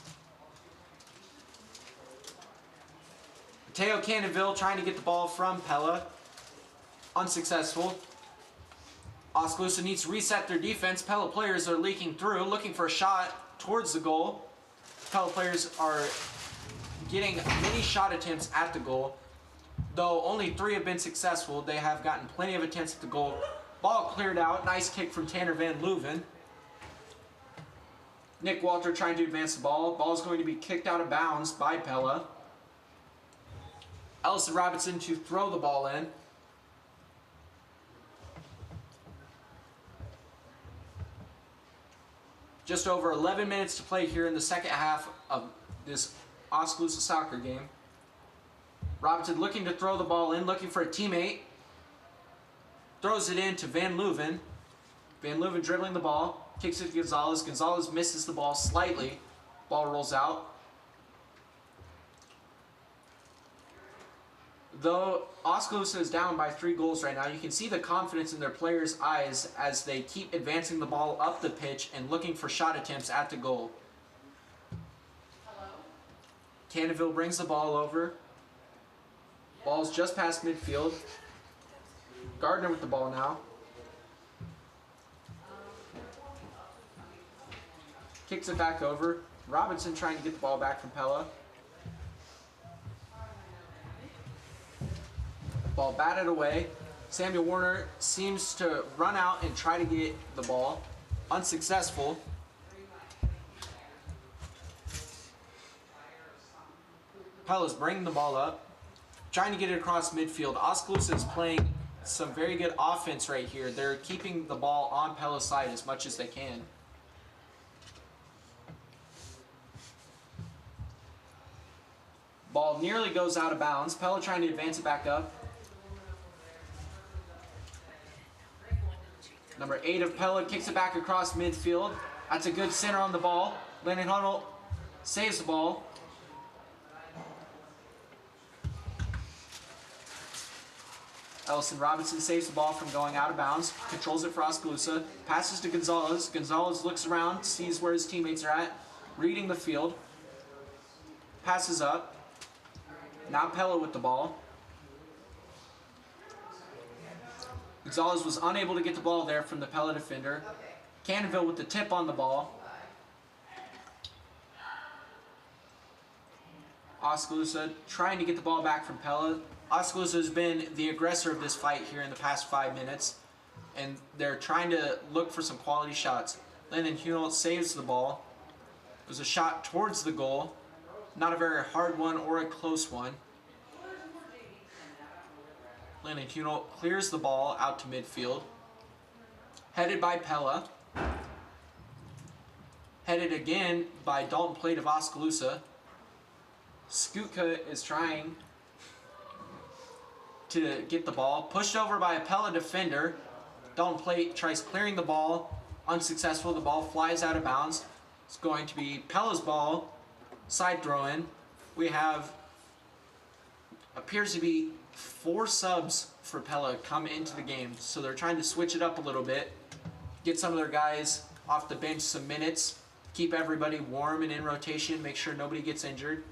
Mateo Cannonville trying to get the ball from Pella. Unsuccessful. Oskaloosa needs to reset their defense. Pella players are leaking through, looking for a shot towards the goal. Pella players are getting many shot attempts at the goal. Though only 3 have been successful, they have gotten plenty of attempts at the goal. Ball cleared out. Nice kick from Tanner Van Leuven. Nick Walter trying to advance the ball. Ball is going to be kicked out of bounds by Pella. Ellison Robinson to throw the ball in. Just over 11 minutes to play here in the second half of this Oskaloosa soccer game. Robinson looking to throw the ball in, looking for a teammate. Throws it in to Van Leuven. Van Leuven dribbling the ball. Kicks it to Gonzalez. Gonzalez misses the ball slightly. Ball rolls out. Though Oskaloosa is down by 3 goals right now, you can see the confidence in their players' eyes as they keep advancing the ball up the pitch and looking for shot attempts at the goal. Cannonville brings the ball over. Ball's just past midfield. Gardner with the ball now. Kicks it back over. Robinson trying to get the ball back from Pella. Ball batted away. Samuel Warner seems to run out and try to get the ball. Unsuccessful. Pella's bringing the ball up. Trying to get it across midfield. Oskaloosa is playing some very good offense right here. They're keeping the ball on Pella's side as much as they can. Ball nearly goes out of bounds. Pella trying to advance it back up. Number 8 of Pella kicks it back across midfield. That's a good center on the ball. Landon Huddle saves the ball. Ellison Robinson saves the ball from going out of bounds. Controls it for Oskaloosa. Passes to Gonzalez. Gonzalez looks around, sees where his teammates are at. Reading the field. Passes up. Now Pella with the ball. Gonzalez was unable to get the ball there from the Pella defender. Cannonville with the tip on the ball. Oskaloosa trying to get the ball back from Pella. Oskaloosa has been the aggressor of this fight here in the past 5 minutes, and they're trying to look for some quality shots. Landon Huell saves the ball. It was a shot towards the goal. Not a very hard one or a close one. Landon Huell clears the ball out to midfield. Headed by Pella. Headed again by Dalton Plate of Oskaloosa. Skutka is trying to get the ball. Pushed over by a Pella defender. Dalton Plate tries clearing the ball. Unsuccessful. The ball flies out of bounds. It's going to be Pella's ball. Side throw in. We have, appears to be 4 subs for Pella come into the game. So they're trying to switch it up a little bit. Get some of their guys off the bench some minutes. Keep everybody warm and in rotation. Make sure nobody gets injured.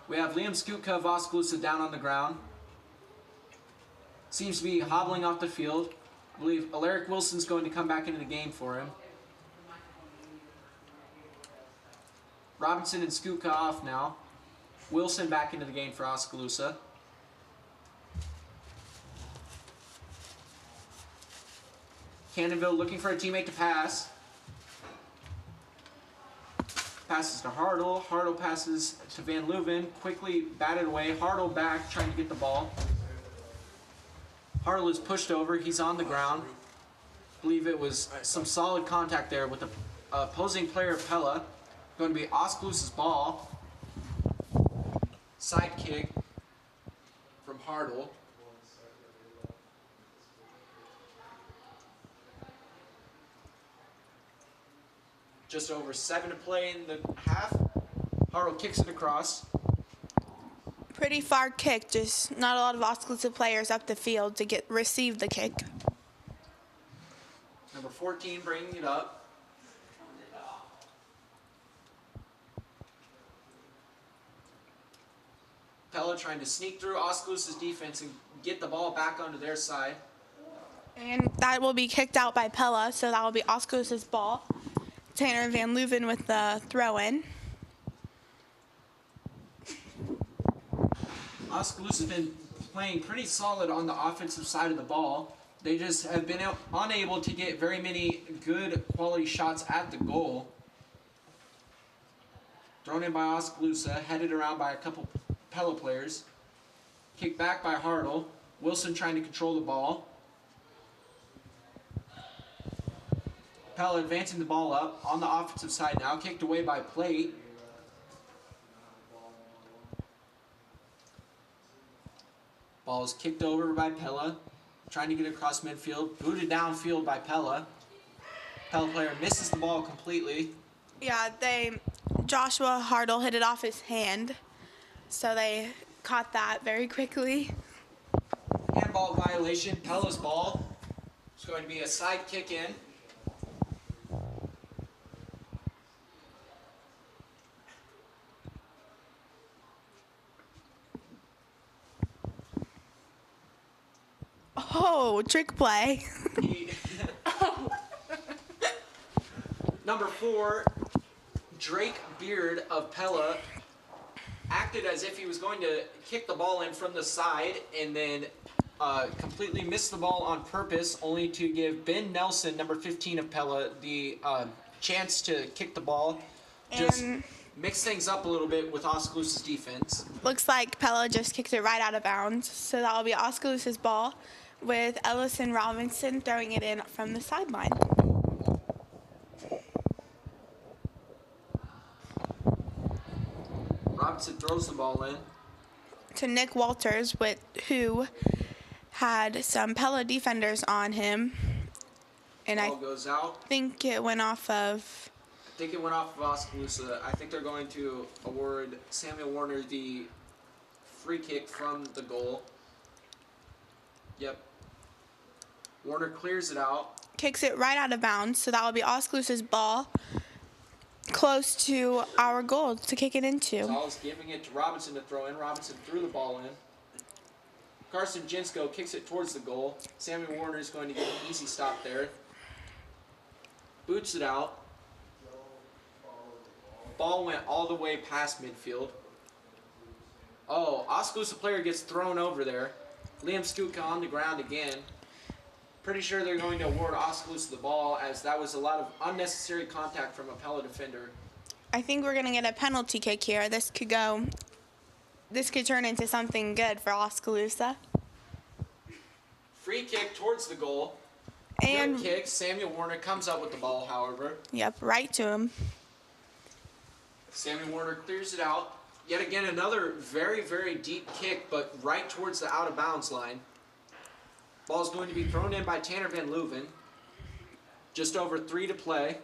We have Liam Skutka of Oskaloosa down on the ground. Seems to be hobbling off the field. I believe Alaric Wilson's going to come back into the game for him. Robinson and Skutka off now. Wilson back into the game for Oskaloosa. Cannonville looking for a teammate to pass. Passes to Hartle. Hartle passes to Van Leuven. Quickly batted away. Hartle back trying to get the ball. Hartle is pushed over. He's on the ground. I believe it was some solid contact there with the opposing player of Pella. Going to be Oskaloosa's ball. Side kick from Hartle. Just over 7 to play in the half. Hartle kicks it across. Pretty far kick, just not a lot of Oskaloosa players up the field to receive the kick. Number 14 bringing it up. Pella trying to sneak through Oskaloosa's defense and get the ball back onto their side. And that will be kicked out by Pella, so that will be Oskaloosa's ball. Tanner Van Leuven with the throw-in. Oskaloosa's been playing pretty solid on the offensive side of the ball. They just have been unable to get very many good quality shots at the goal. Thrown in by Oskaloosa, headed around by a couple Pella players. Kicked back by Hartle. Wilson trying to control the ball. Pella advancing the ball up on the offensive side now. Kicked away by Plate. Ball is kicked over by Pella. Trying to get it across midfield. Booted downfield by Pella. Pella player misses the ball completely. Yeah, Joshua Hartle hit it off his hand. So they caught that very quickly. Handball violation. Pella's ball. It's going to be a side kick in. Oh, trick play. Number 4, Drake Beard of Pella acted as if he was going to kick the ball in from the side and then completely missed the ball on purpose, only to give Ben Nelson, number 15 of Pella, the chance to kick the ball. Just mix things up a little bit with Oskaloosa's defense. Looks like Pella just kicked it right out of bounds, so that will be Oskaloosa's ball with Ellison Robinson throwing it in from the sideline. Robinson throws the ball in to Nick Walters, who had some Pella defenders on him, and ball goes out. think it went off of. I think it went off of Oskaloosa. I think they're going to award Samuel Warner the free kick from the goal. Yep. Warner clears it out. Kicks it right out of bounds, so that will be Oskaloosa's ball close to our goal to kick it into. Saul's giving it to Robinson to throw in. Robinson threw the ball in. Carson Jinsko kicks it towards the goal. Samuel Warner is going to get an easy stop there. Boots it out. Ball went all the way past midfield. Oh, Oskaloosa player gets thrown over there. Liam Skuka on the ground again. Pretty sure they're going to award Oskaloosa the ball, as that was a lot of unnecessary contact from a Pella defender. I think we're going to get a penalty kick here. This could turn into something good for Oskaloosa. Free kick towards the goal. And good kick. Samuel Warner comes up with the ball, however. Yep, right to him. Samuel Warner clears it out. Yet again, another very, very deep kick, but right towards the out-of-bounds line. Ball's going to be thrown in by Tanner Van Leuven. Just over 3 to play.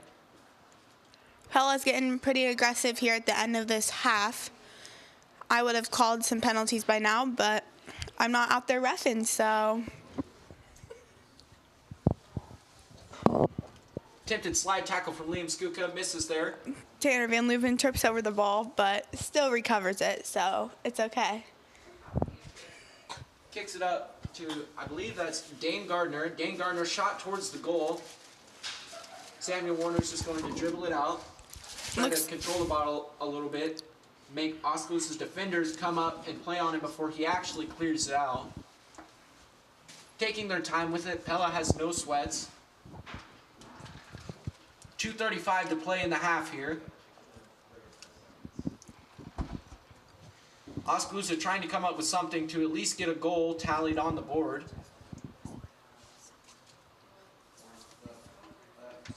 Pella's getting pretty aggressive here at the end of this half. I would have called some penalties by now, but I'm not out there reffing, so. Attempted slide tackle from Liam Skuka, misses there. Tanner Van Leuven trips over the ball, but still recovers it, so it's okay. Kicks it up to, I believe that's Dane Gardner. Dane Gardner shot towards the goal. Samuel Warner's just going to dribble it out. Trying to control the ball a little bit. Make Oskaloosa's defenders come up and play on him before he actually clears it out. Taking their time with it. Pella has no sweats. 2:35 to play in the half here. Oskaloosa trying to come up with something to at least get a goal tallied on the board.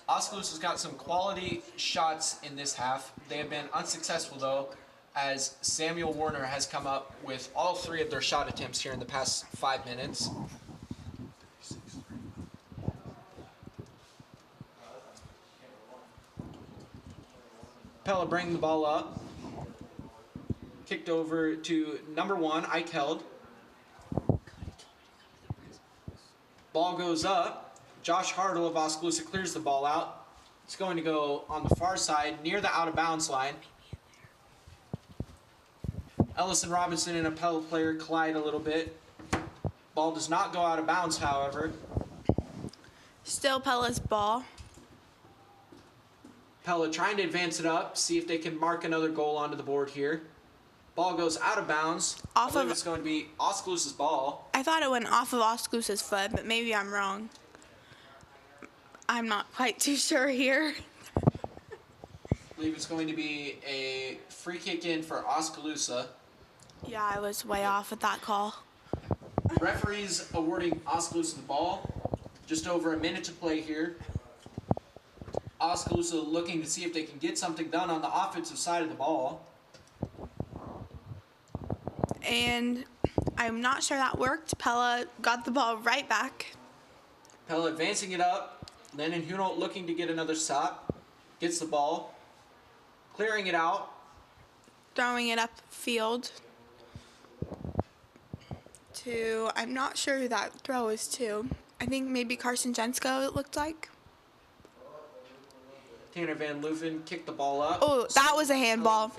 Oskaloosa's got some quality shots in this half. They have been unsuccessful though, as Samuel Warner has come up with all 3 of their shot attempts here in the past 5 minutes. Pella bringing the ball up. Kicked over to number 1, Ike Held. Ball goes up. Josh Hartle of Oskaloosa clears the ball out. It's going to go on the far side near the out-of-bounds line. Ellison Robinson and a Pella player collide a little bit. Ball does not go out of bounds, however. Still Pella's ball. Pella trying to advance it up, see if they can mark another goal onto the board here. Ball goes out of bounds. I believe it's going to be Oskaloosa's ball. I thought it went off of Oskaloosa's foot, but maybe I'm wrong. I'm not quite too sure here. I believe it's going to be a free kick in for Oskaloosa. Yeah, I was way off with that call. Referees awarding Oskaloosa the ball. Just over a minute to play here. Oskaloosa looking to see if they can get something done on the offensive side of the ball. And I'm not sure that worked. Pella got the ball right back. Pella advancing it up. Lennon Hunolt looking to get another stop. Gets the ball. Clearing it out. Throwing it upfield to, I'm not sure who that throw is to. I think maybe Carson Jensko, it looked like. Tanner Van Leuven kicked the ball up. Oh, that was a handball.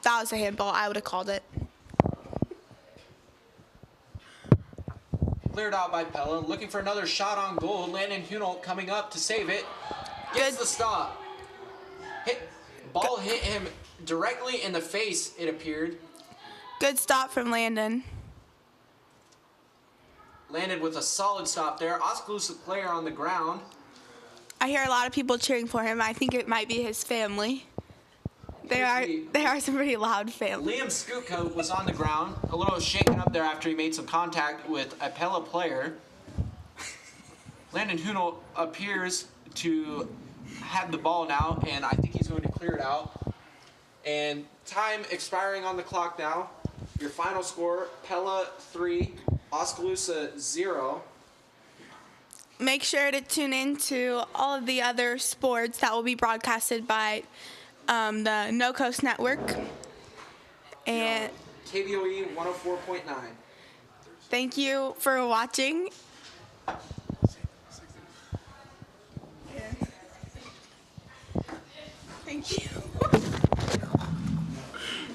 That was a handball. I would have called it. Cleared out by Pella. Looking for another shot on goal. Landon Hunolt coming up to save it. Gets the stop. Ball hit him directly in the face, it appeared. Good stop from Landon. Landed with a solid stop there. Oskaloosa player on the ground. I hear a lot of people cheering for him. I think it might be his family. They are some pretty loud family. Liam Skutko was on the ground, a little shaken up there after he made some contact with a Pella player. Landon Hunolt appears to have the ball now, and I think he's going to clear it out. And time expiring on the clock now. Your final score, Pella 3, Oskaloosa 0. Make sure to tune in to all of the other sports that will be broadcasted by the No Coast Network. And KVOE 104.9. Thank you for watching. Thank you.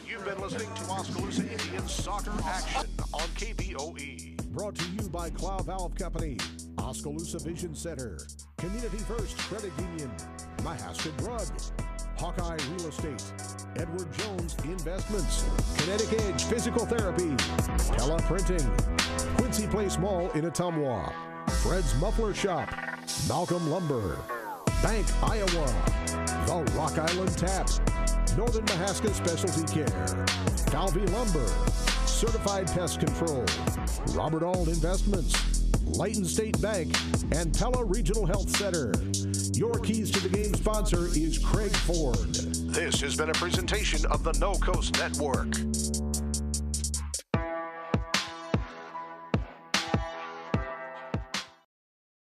You've been listening to Oskaloosa Indians Soccer Action on KBOE. Brought to you by Clow Valve Company, Oskaloosa Vision Center, Community First Credit Union, Mahaska Drug, Hawkeye Real Estate, Edward Jones Investments, Kinetic Edge Physical Therapy, Pella Printing, Quincy Place Mall in Ottumwa, Fred's Muffler Shop, Malcolm Lumber, Bank Iowa, The Rock Island Tap, Northern Mahaska Specialty Care, Falvey Lumber, Certified Pest Control, Robert Auld Investments, Layton State Bank, and Pella Regional Health Center. Your Keys to the Game sponsor is Craig Ford. This has been a presentation of the No Coast Network.